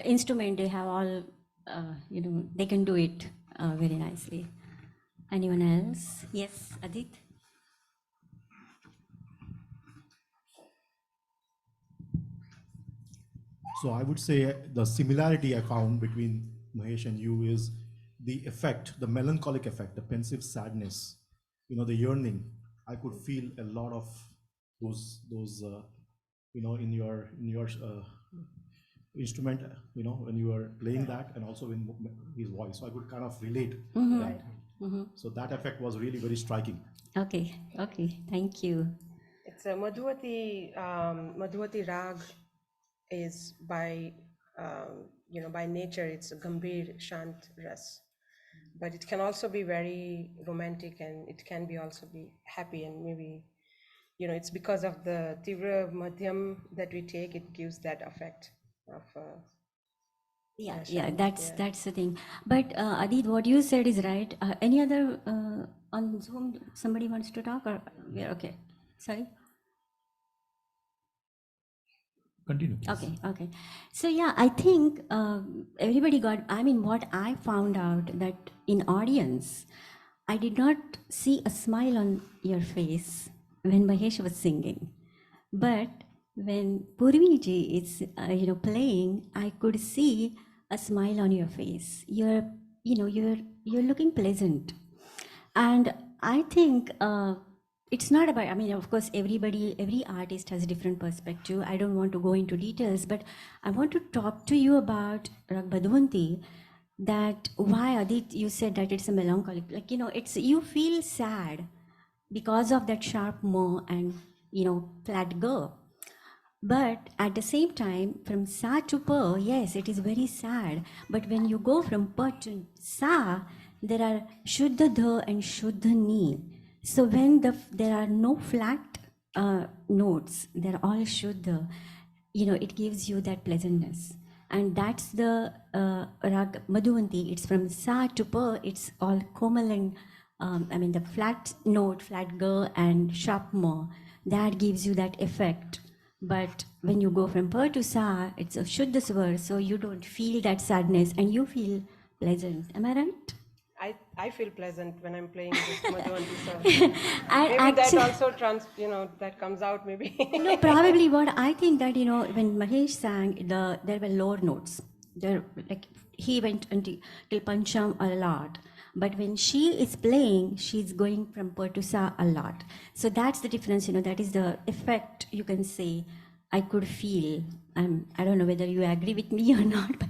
instrument, they have all, they can do it very nicely. Anyone else? Yes, Adit? So I would say the similarity I found between Mahesh and you is the effect, the melancholic effect, the pensive sadness, the yearning. I could feel a lot of those in your instrument, when you were playing that, and also in his voice. So I could kind of relate that. So that effect was really very striking. Okay, thank you. It's a Madhuvanti Raag is by nature, it's a Gambhir Shant Ras. But it can also be very romantic, and it can be also be happy, and maybe, it's because of the Tivra Madhyam that we take, it gives that effect of Yeah, that's the thing. But Adit, what you said is right. Any other on Zoom? Somebody wants to talk, or we're okay? Sorry. Continue. Please. Okay. So yeah, I think everybody got. I mean, what I found out that in audience, I did not see a smile on your face when Mahesh was singing, but when Purviji is playing, I could see a smile on your face. You're looking pleasant, and I think it's not about, I mean, of course, every artist has a different perspective. I don't want to go into details, but I want to talk to you about Raag Madhuvanti, that why Adit, you said that it's a melancholic, like, it's, you feel sad because of that sharp mo and, flat go. But at the same time, from sa to pa, yes, it is very sad. But when you go from pa to sa, there are shuddha dha and shuddha ni. So when there are no flat notes, they're all shuddha, it gives you that pleasantness. And that's the Raag Madhuvanti. It's from sa to pa, it's all komal and, the flat note, flat ga and sharp ma. That gives you that effect. But when you go from pa to sa, it's a shuddha svar, so you don't feel that sadness and you feel pleasant. Am I right? I feel pleasant when I'm playing this Madhuvanti song. Maybe actually, that also that comes out maybe. no, probably what I think that, when Mahesh sang, there were lower notes. There, like, he went until Pancham a lot. But when she is playing, she's going from pa to sa a lot. So that's the difference, that is the effect, you can say, I could feel. I don't know whether you agree with me or not, but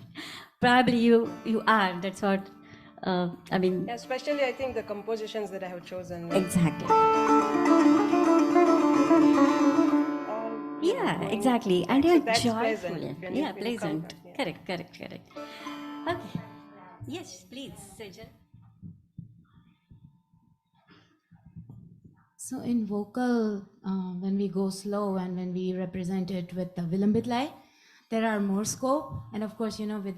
probably you are. That's what, I mean. Especially, I think the compositions that I have chosen. Exactly. Yeah, exactly. And they're joyful. Pleasant. Yeah, pleasant. Correct. Okay. Yes, please, Sejal. So in vocal, when we go slow and when we represent it with the Vilambit lay, there are more scope. And of course, with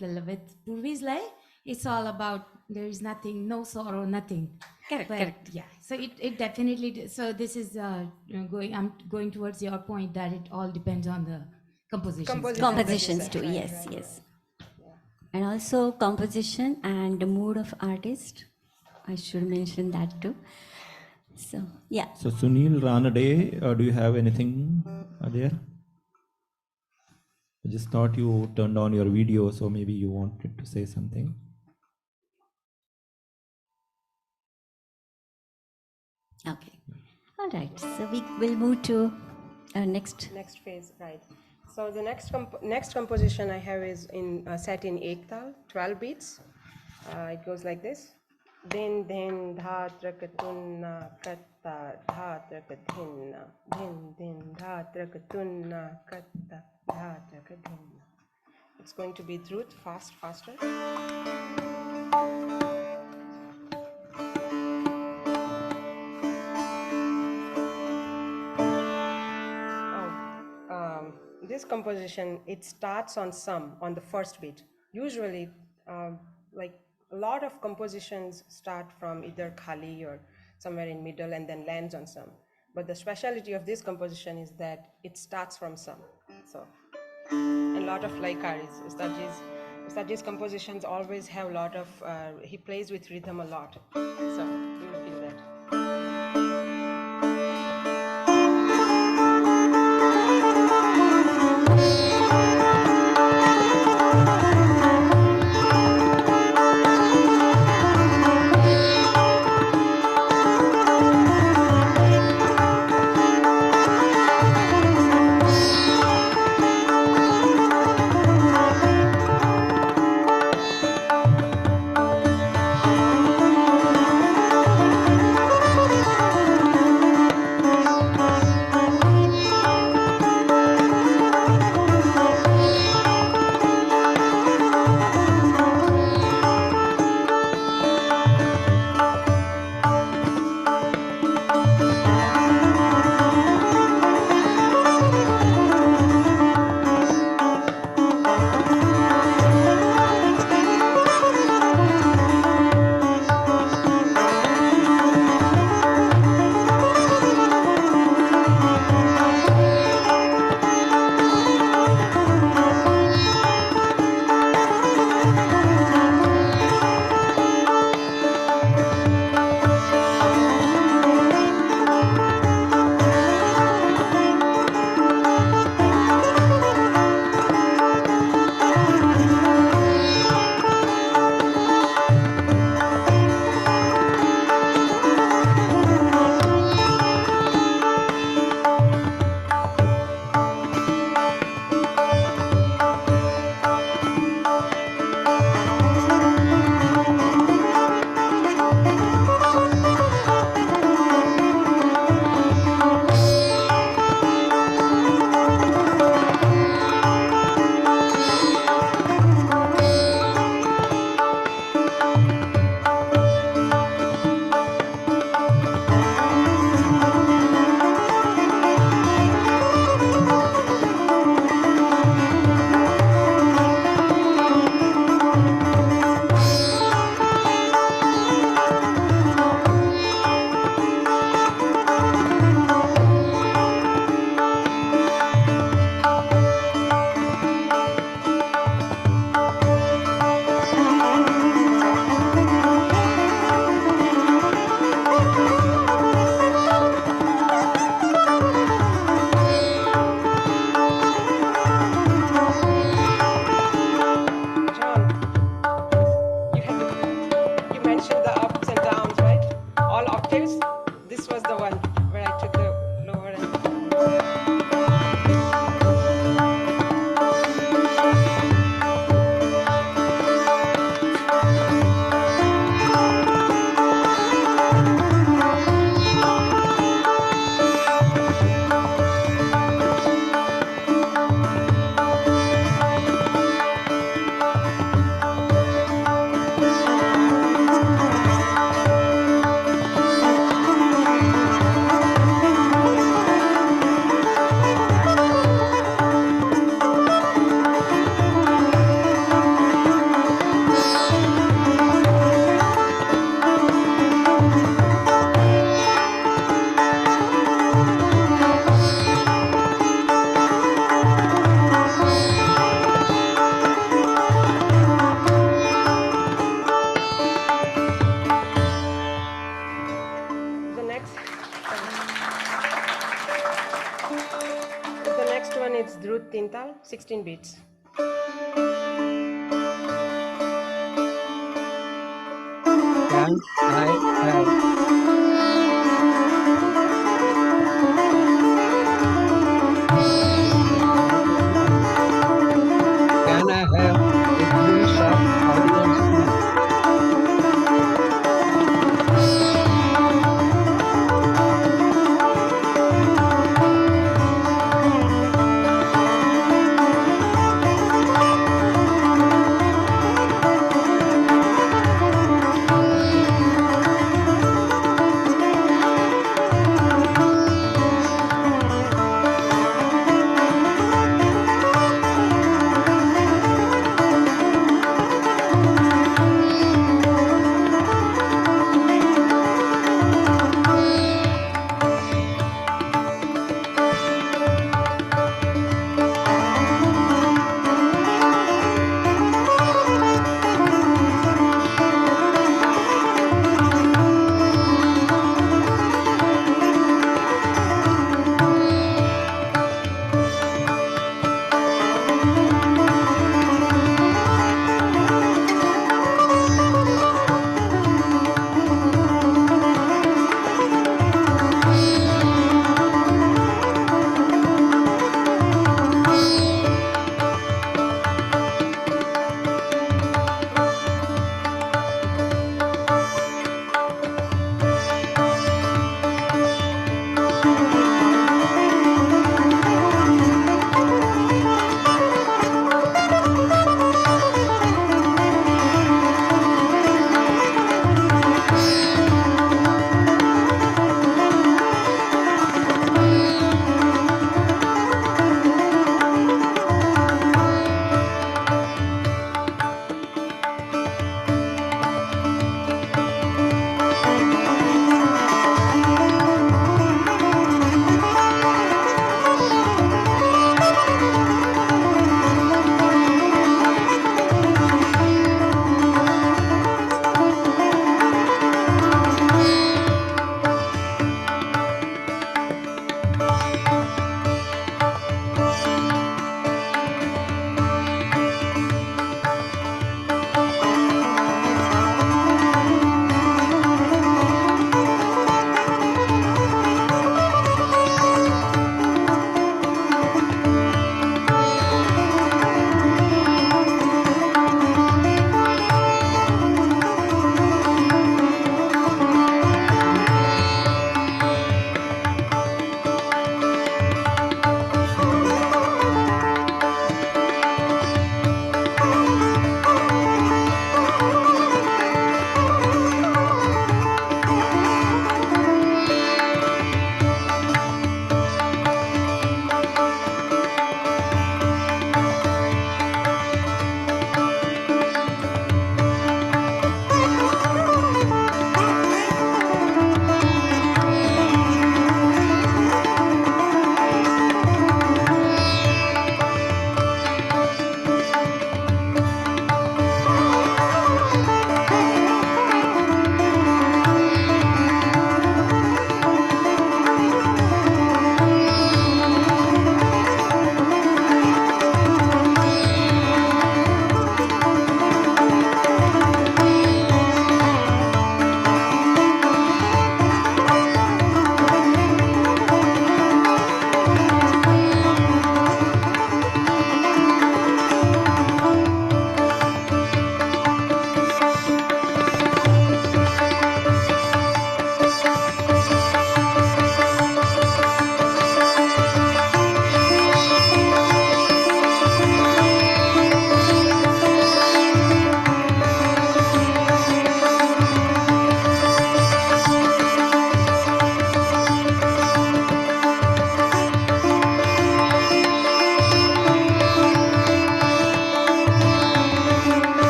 Purvi's lay, it's all about there is nothing, no sorrow, nothing. Correct. Yeah. So it definitely. So this is going. I'm going towards your point that it all depends on the compositions. Compositions too. Yes. Yeah. And also composition and the mood of artist. I should mention that too. So, yeah. So Sunil Ranade, do you have anything there? I just thought you turned on your video, so maybe you wanted to say something. Okay. All right. So we will move to next phase, right? So the next composition I have is set in ektal, 12 beats. It goes like this. Din din dha trakatunna katta dha trakadhinna. Din dha trakatunna katta dha trakadhinna. It's going to be drut, faster. This composition, it starts on sum on the first beat. Usually, like a lot of compositions start from either khali or somewhere in middle and then lands on sum. But the speciality of this composition is that it starts from sum. So, a lot of laikaris, Ustadji's compositions always have a lot of, he plays with rhythm a lot. So, you will feel that. tal, 16 beats. Can I have Can I have a glimpse of audience, please?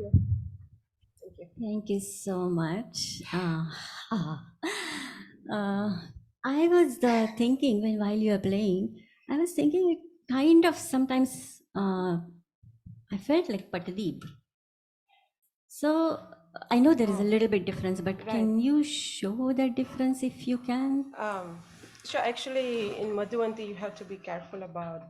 you. Thank you. Thank you so much. I was thinking while you were playing, I was thinking it kind of sometimes I felt like Patadip. So I know there is a little bit difference, but can you show that difference if you can? Sure. Actually, in Madhuvanti, you have to be careful about.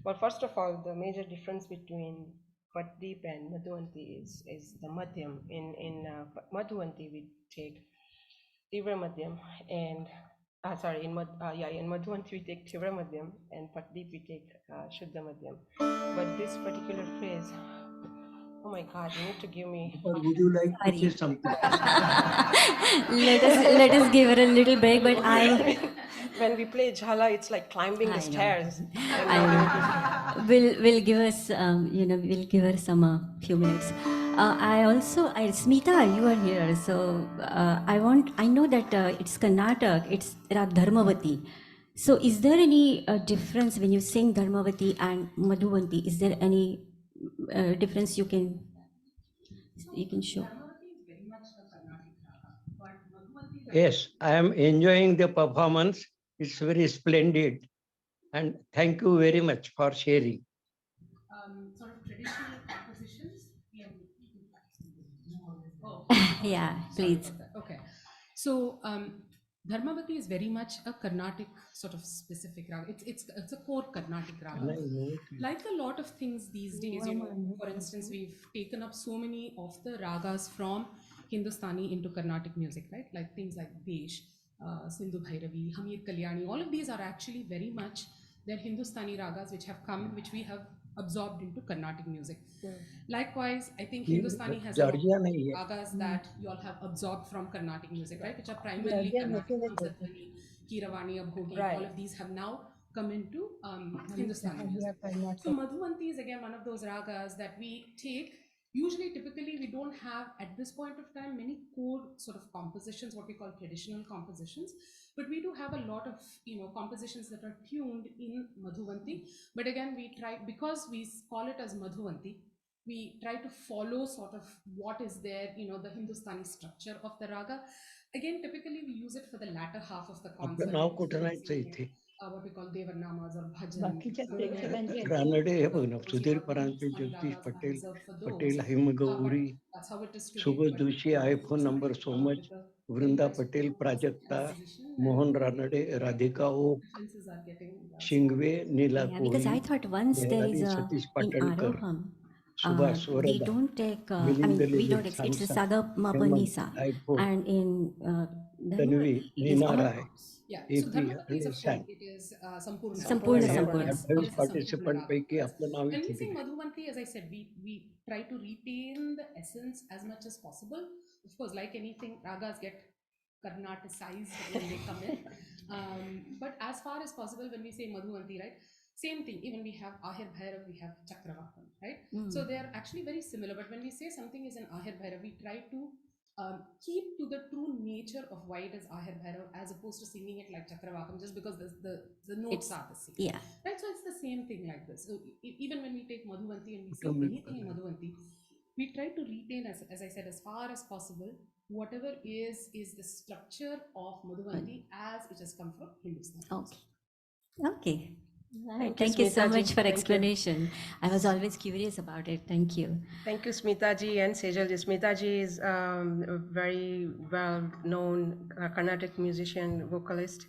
Well, first of all, the major difference between Patdeep and Madhuvanti is the Madhyam. In Madhuvanti, we take Tivra Madhyam, and sorry, in Madhuvanti we take Tivra Madhyam, and Patdeep we take Shuddha Madhyam. But this particular phrase, oh my God, you need to give me. Would you like to say something? Let us give it a little break, but I When we play Jhala, it's like climbing the stairs. will give us we'll give her some few minutes. Smita, you are here, so I know that it's Karnataka, it's Raag Dharmavati. So is there any difference when you sing Dharmavati and Madhuvanti? Is there any difference you can show? Yes, I am enjoying the performance. It's very splendid. And thank you very much for sharing. Sort of traditional compositions. Yeah, please. Okay. So Dharmavati is very much a Carnatic sort of specific raga. It's a core Carnatic raga. Like a lot of things these days, for instance, we've taken up so many of the ragas from Hindustani into Carnatic music, right? Like things like Desh, Sindhu Bhairavi, Hamir Kalyani, all of these are actually very much they're Hindustani ragas which have come, which we have absorbed into Carnatic music. Likewise, I think Hindustani has a lot of ragas that you all have absorbed from Carnatic music, right? Which are primarily Carnatic, Hamsadhani, Kiravani, Abhogi, all of these have now come into Hindustani music. So Madhuvanti is again one of those ragas that we take. Usually, typically, we don't have at this point of time many core sort of compositions, what we call traditional compositions, but we do have a lot of compositions that are tuned in Madhuvanti. But again, we try, because we call it as Madhuvanti, we try to follow sort of what is there, the Hindustani structure of the raga. Again, typically we use it for the latter half of the concert. What we call Devarnamas or Bhajan. Ranade, Sudhir Paranche, Jagdish Patel, Patel Himagauri, Subodh Doshi, iPhone number so much, Vrinda Patel, Prajakta, Mohan Ranade, Radhika O, Shingve, Nila Koi, Because I thought once there is a in Aroham, we don't take. We don't. It's a Saga Mapanisa, and in Tanvi, Nina Rai. Yeah, so Dharmavati is a full, it is Sampurna. Sampurna. Participant Paiki, When we sing Madhuvanti, as I said, we try to retain the essence as much as possible. Of course, like anything, ragas get Karnaticized when they come in. But as far as possible, when we say Madhuvanti, right, same thing, even we have Ahir Bhairav, we have Chakravakam, right? So they are actually very similar, but when we say something is an Ahir Bhairav, we try to keep to the true nature of why it is Ahir Bhairav as opposed to singing it like Chakravakam just because the notes are the same. Yeah. Right, so it's the same thing like this. So even when we take Madhuvanti and we sing anything in Madhuvanti, we try to retain, as I said, as far as possible, whatever is the structure of Madhuvanti as it has come from Hindustan. Okay. Okay. Right. Thank you so much for explanation. I was always curious about it. Thank you. Thank you, Smitaji and Sejalji. Smitaji is a very well-known Carnatic musician, vocalist,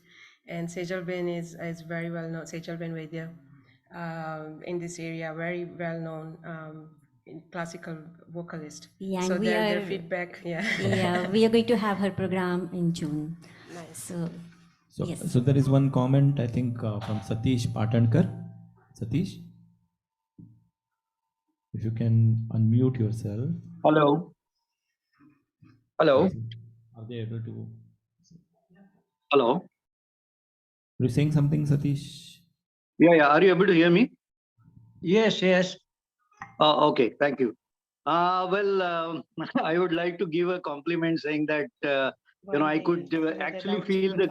and Sejal Ben is very well-known, Sejal Ben Vaidya, in this area, very well-known classical vocalist. Yeah, so and their feedback, yeah, we are going to have her program in June. Nice. So there is one comment, I think, from Satish Patankar. Satish, if you can unmute yourself. Hello. Hello. Are they able to? Hello. Are you saying something, Satish? Yeah. Are you able to hear me? Yes. Okay. Thank you. Well, I would like to give a compliment saying that I could actually feel the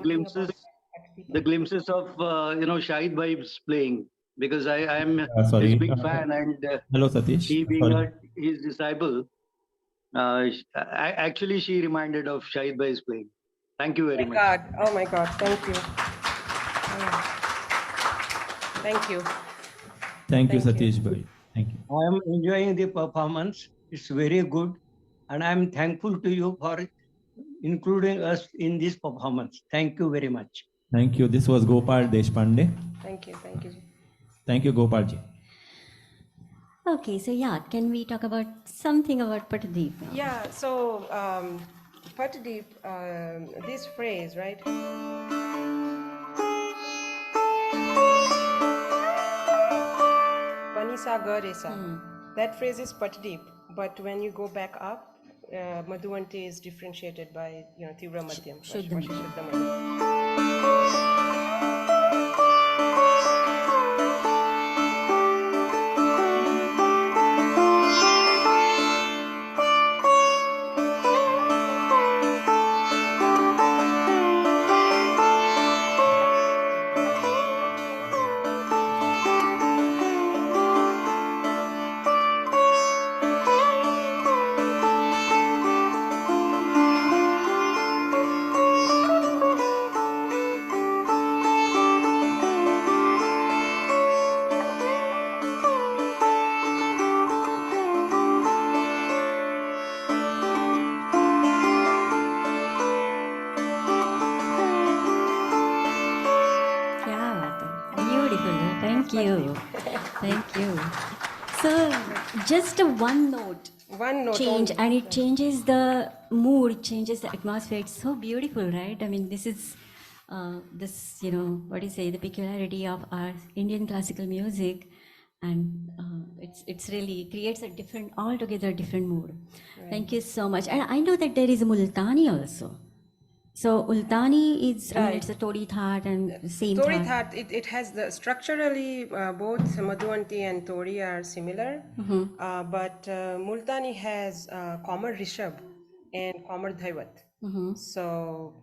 glimpses of Shahid Bhai's playing. because I am Sorry. his big fan, and Hello, Satish. he being Sorry. his disciple, actually she reminded of Shahid Bhai's playing. Thank you very much. Oh my God, thank you. Thank you. Thank you, Thank you. Satish bhai. Thank you. I am enjoying the performance. It's very good, and I am thankful to you for including us in this performance. Thank you very much. Thank you. This was Gopal Deshpande. Thank you. Thank you. Thank you, Gopal ji. Okay, so yeah, can we talk about something about Patadeep now? Yeah, so Patadeep, this phrase, right? Panisa Garesa. That phrase is Patadeep, but when you go back up, Madhuvanti is differentiated by, Tivra Madhyam. Shuddha Madhyam. Shuddha Madhyam. Beautiful. Thank you. Thank you. So, just a one note change, only. and it changes the mood, it changes the atmosphere. It's so beautiful, right? I mean, this is what do you say, the peculiarity of our Indian classical music, and it's really creates a altogether different mood. Right. Thank you so much. And I know that there is a Multani also. So Ultani is, I mean, it's a Todi Thaat and same Tori Thaat. Thaat, it has structurally both Madhuvanti and Tori are similar, but Multani has Kamar Rishabh and Kamar Dhaivat. So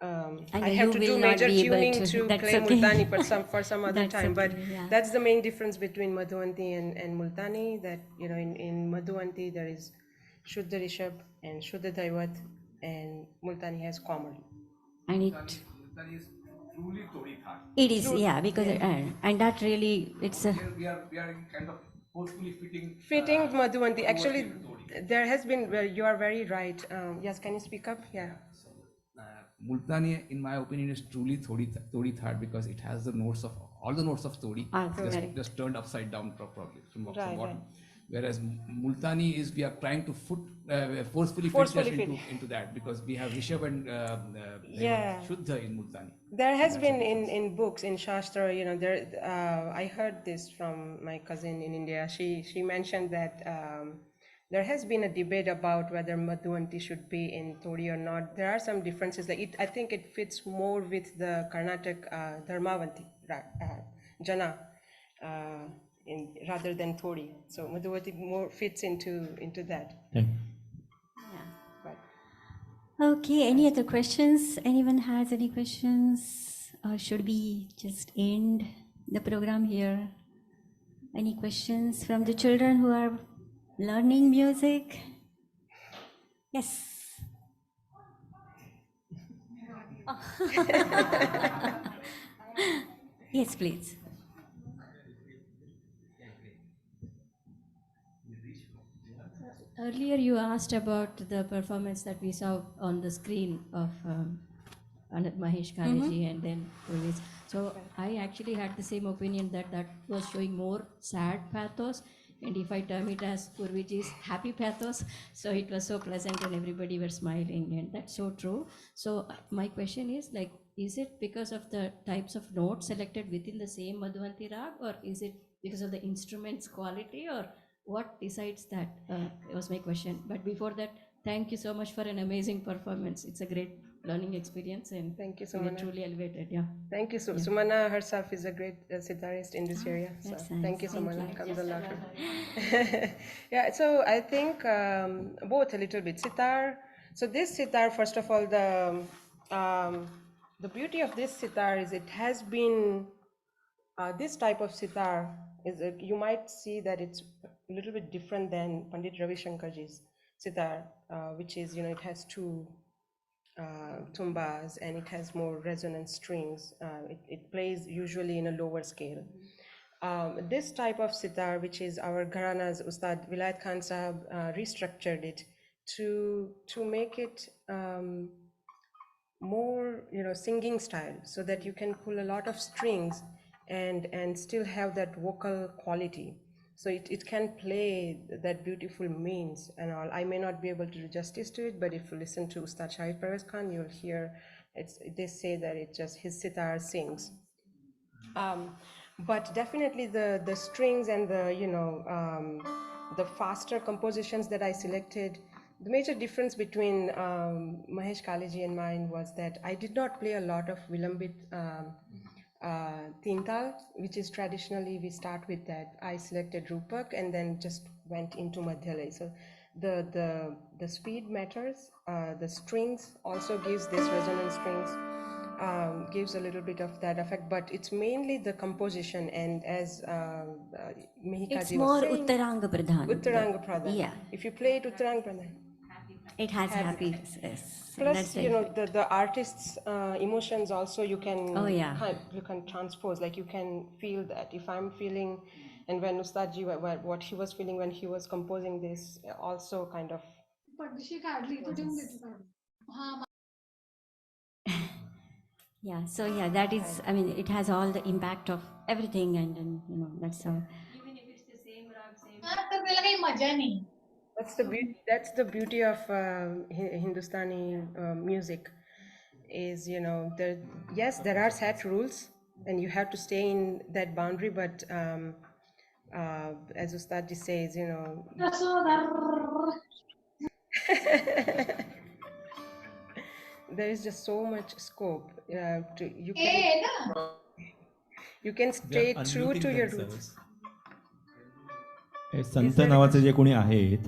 I have to do major tuning to play Multani for some other time. But that's the main difference between Madhuvanti and Multani. That in Madhuvanti there is Shuddha Rishabh and Shuddha Dhaivat, and Multani has Kamar. And it is, yeah, because and that really, it's a we are kind of forcefully fitting Madhuvanti. Actually, there has been. You are very right. Yes, can you speak up? Yeah. Multani, in my opinion, is truly Todi Thaat because it has all the notes of Todi, just turned upside down probably from bottom. Right. Whereas Multani is, we are trying to forcefully fit into that, because we have Rishabh and Shuddha in Multani. There has been in books, in Shastra, I heard this from my cousin in India. She mentioned that there has been a debate about whether Madhuvanti should be in Todi or not. There are some differences. I think it fits more with the Karnataka Dharmavanti, Jana, rather than Todi. So Madhuvanti more fits into that. Thank you. Okay, any other questions? Anyone has any questions? Or should we just end the program here? Any questions from the children who are learning music? Yes. Yes, please. Earlier you asked about the performance that we saw on the screen of Mahesh Kaneji and then Purvis. So I actually had the same opinion that was showing more sad pathos, and if I term it as Purviji's happy pathos, so it was so pleasant and everybody were smiling, and that's so true. So my question is, is it because of the types of notes selected within the same Madhuvanti Raag, or is it because of the instrument's quality, or what decides that? Was my question. But before that, thank you so much for an amazing performance. It's a great learning experience, and thank you, we were Sumana. truly elevated. Yeah. Thank you, Sumana herself is a great sitarist in this area. So nice. thank you, Sumana. You. Comes a lot. Yeah. So I think both a little bit sitar. So this sitar, first of all, the beauty of this sitar is it has been This type of sitar is, you might see that it's a little bit different than Pandit Ravi Shankarji's sitar, which is, it has two tumbas and it has more resonant strings. It plays usually in a lower scale. This type of sitar, which is our Gharana's Ustad Vilayat Khan Sahab restructured it to make it more, singing style, so that you can pull a lot of strings and still have that vocal quality. So it can play that beautiful means and all. I may not be able to do justice to it, but if you listen to Ustad Shahid Parvez Khan, you'll hear they say that it just, his sitar sings. But definitely the strings and the faster compositions that I selected, the major difference between Mahesh Kaleji and mine was that I did not play a lot of Vilambit Tintal, which is traditionally we start with that. I selected Rupak and then just went into Madhyalay. So the speed matters. The strings also gives this resonant strings. Gives a little bit of that effect, but it's mainly the composition. And as Mihika It's ji more was saying, Uttaranga Pradhan. Uttaranga Pradhan. Yeah. If you play it Uttaranga Pradhan, It has happiness. Yes. plus, That's the the artist's emotions also you can Oh, you can transpose, like you can feel that. If I'm feeling, and when Ustadji, what he was feeling when he was composing this, also kind of. Yeah, so yeah, that is, I mean, it has all the impact of everything, and that's how. Even if it's the same rag, same. That's the beauty of Hindustani music. Is, there, yes, there are set rules, and you have to stay in that boundary. But as Ustadji says, there is just so much scope. You can stay true to your roots. हे संत नावाचे जे कोणी आहेत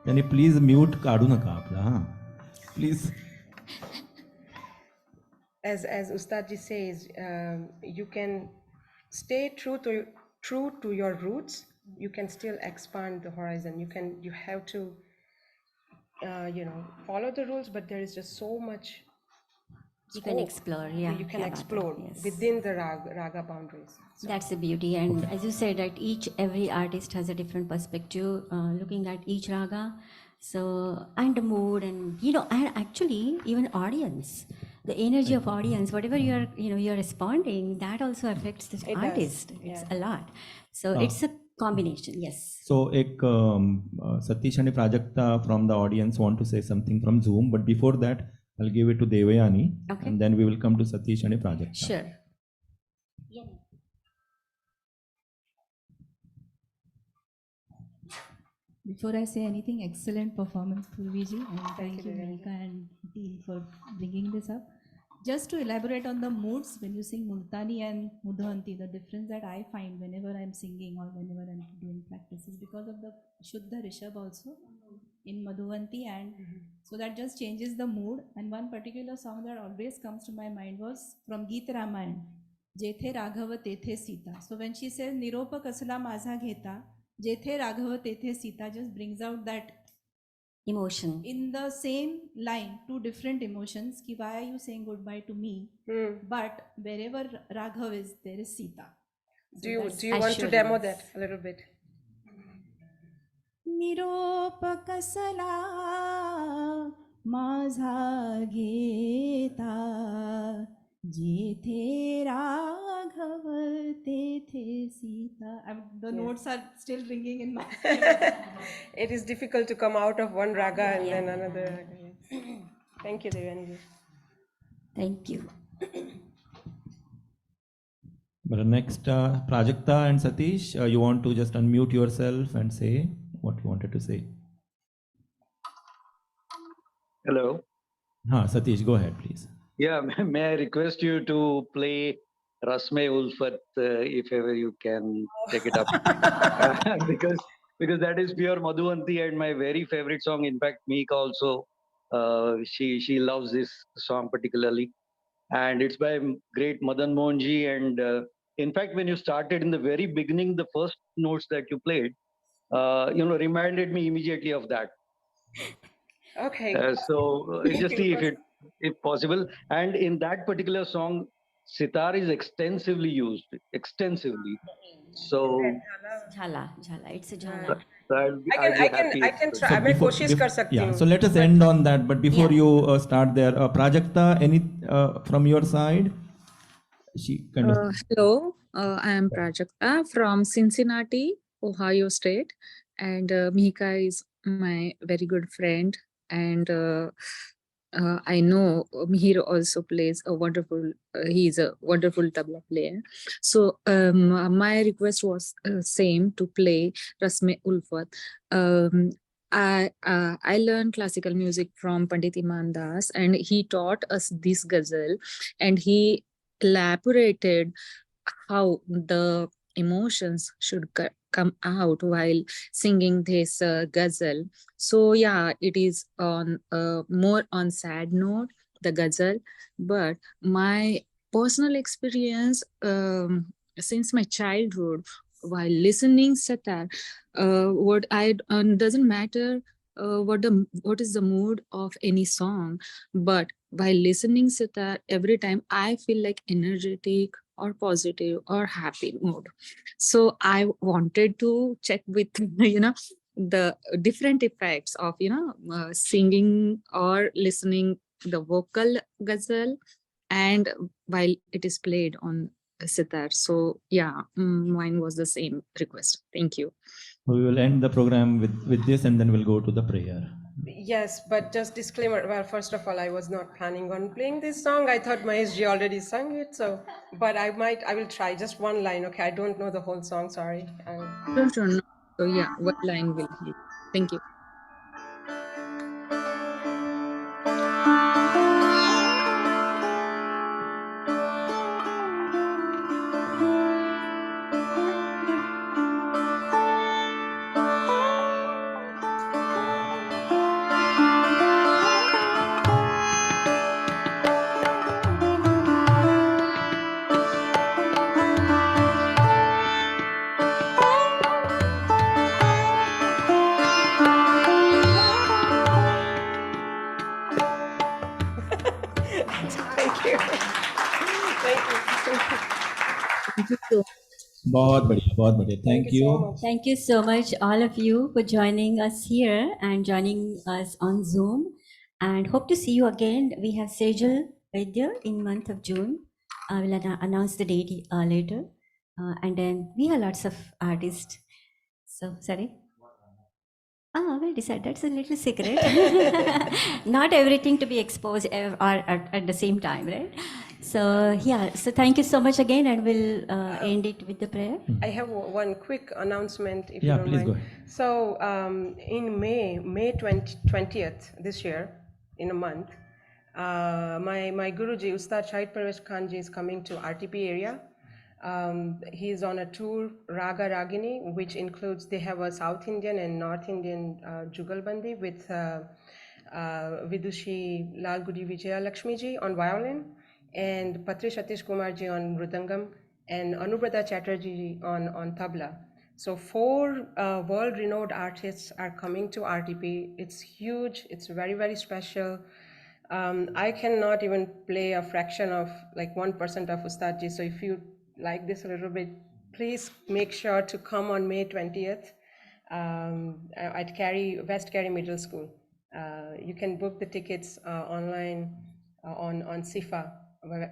त्यांनी please mute काढू नका आपला, हां please. As Ustadji says, you can stay true to your roots. You can still expand the horizon. You have to follow the rules, but there is just so much You can explore, yeah. you can yeah, explore yes. within the raga boundaries. So That's the beauty, and as you said, that every artist has a different perspective, looking at each raga. So, and the mood, and and actually even audience, the energy of audience, whatever you're responding, that also affects the It artist. does, It's yeah. a lot. So it's a combination. Yes. So ek Satish and Prajakta from the audience want to say something from Zoom, but before that I'll give it to Devayani, Okay. and then we will come to Satish and Prajakta. Sure. Before I say anything, excellent performance, Purviji, and thank you, Mihika and team, for bringing this up. Just to elaborate on the moods, when you sing Multani and Madhuvanti, the difference that I find whenever I'm singing or whenever I'm doing practice is because of the Shuddha Rishabh also in Madhuvanti, and so that just changes the mood. And one particular song that always comes to my mind was from Geet Ramayan, Jethe Raghava Tethe Sita. So when she says Niropa Kasala Maza Gheta, Jethe Raghava Tethe Sita, just brings out that Emotion. in the same line, two different emotions. Ki why are you saying goodbye to me? But wherever Raghav is, there is Sita. Do you want to demo that a little bit? निरोपकसला माझा घेता जेथे राघव तेथे Sita. The notes are still ringing in my head. It is difficult to come out of one raga and then another raga. Yes. Thank you, Devani. Thank you. But next, Prajakta and Satish, you want to just unmute yourself and say what you wanted to say. Hello. Satish, go ahead, please. Yeah, may I request you to play Rasme Ulfat if ever you can take it up? because that is pure Madhuvanti and my very favorite song. In fact, Mihika also, she loves this song particularly. And it's by great Madan Mohanji and In fact, when you started in the very beginning, the first notes that you played, reminded me immediately of that. Okay. Just see if possible. And in that particular song, sitar is extensively used, extensively. So Jhala, it's a jhala. I'd be happy. I can try. मैं कोशिश कर सकती हूँ. So let us end on that. But before you start there, Prajakta, any from your side? Hello, I am Prajakta from Cincinnati, Ohio State, and Mihika is my very good friend, and I know Mihir also plays a wonderful. He is a wonderful tabla player. So my request was same to play Rasme Ulfat. I learned classical music from Pandit Iman Das, and he taught us this ghazal, and he elaborated how the emotions should come out while singing this ghazal. So yeah, it is on more on sad note, the ghazal, but my personal experience since my childhood while listening sitar, what I doesn't matter what is the mood of any song, but while listening sitar, every time I feel like energetic or positive or happy mood. So I wanted to check with the different effects of singing or listening the vocal ghazal, and while it is played on sitar. So yeah, mine was the same request. Thank you. We will end the program with this, and then we'll go to the prayer. Yes, but just disclaimer. Well, first of all, I was not planning on playing this song. I thought Mahesh ji already sung it, so. But I will try just one line. Okay, I don't know the whole song. Sorry. Sure. No. So yeah, what line will he? Thank you. बहुत बढ़िया. Thank you. Thank you so much, all of you, for joining us here and joining us on Zoom. And hope to see you again. We have Sejal Vaidya in month of June. I will announce the date later. And then we have lots of artists. So, sorry. Well decided. That's a little secret. Not everything to be exposed or at the same time, right? So yeah, so thank you so much again, and we'll end it with the prayer. I have one quick announcement, if you Yeah, don't please mind. go ahead. So in May 20th this year, in a month, my Guruji, Ustad Shahid Parvez Khan ji, is coming to RTP area. He's on a tour, Raga Ragini, which includes, they have a South Indian and North Indian Jugalbandi with Vidushi Lal Gudi Vijaya Lakshmi ji on violin, and Patri Satish Kumar ji on mridangam, and Anubrata Chatterjee ji on tabla. So 4 world-renowned artists are coming to RTP. It's huge. It's very, very special. I cannot even play a fraction of like 1% of Ustad ji. So if you like this a little bit, please make sure to come on May 20th at West Cary Middle School. You can book the tickets online on SIFA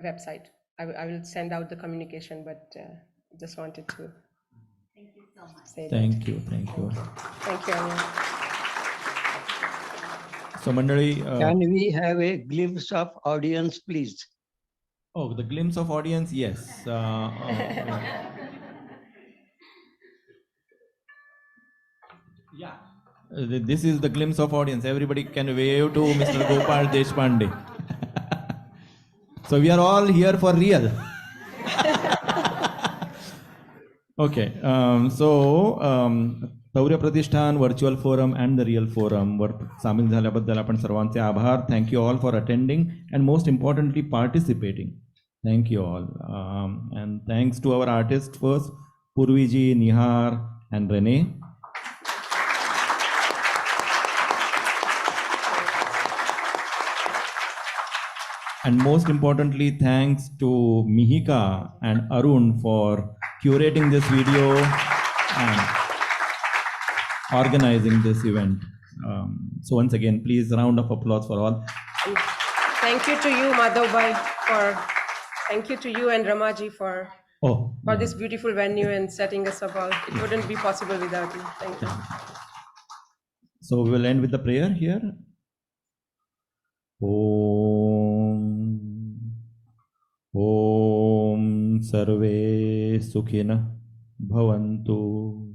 website. I will send out the communication, but just wanted to say that. Thank you. Thank you, Arun. So Mandali, can we have a glimpse of audience, please? Oh, the glimpse of audience, yes. Yeah. This is the glimpse of audience. Everybody can wave to Mr. Gopal Deshpande. So we are all here for real. Okay. Taurya Pratishthan, Virtual Forum and the Real Forum वर सामील झाल्याबद्दल आपण सर्वांचे आभार. Thank you all for attending and most importantly participating. Thank you all. And thanks to our artists first, Purviji, Nihar, and Renee. And most importantly, thanks to Mihika and Arun for curating this video and organizing this event. So once again, please round of applause for all. Thank you to you, Madhubhai, thank you to you and Ramaji for this beautiful venue and setting us up all. It wouldn't be possible without you. Thank you. So we will end with the prayer here. Om Sarve Sukhina Bhavantu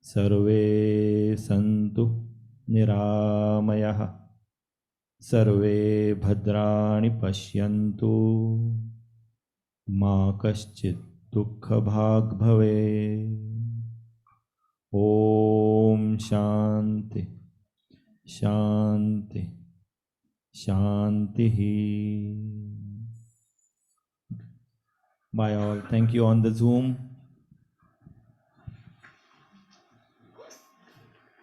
Sarve Santu Niramayah Sarve Bhadrani Pashyantu Ma Kaschit Dukha Bhag Bhave. Om Shanti Shanti Shanti. Bye all. Thank you on the Zoom.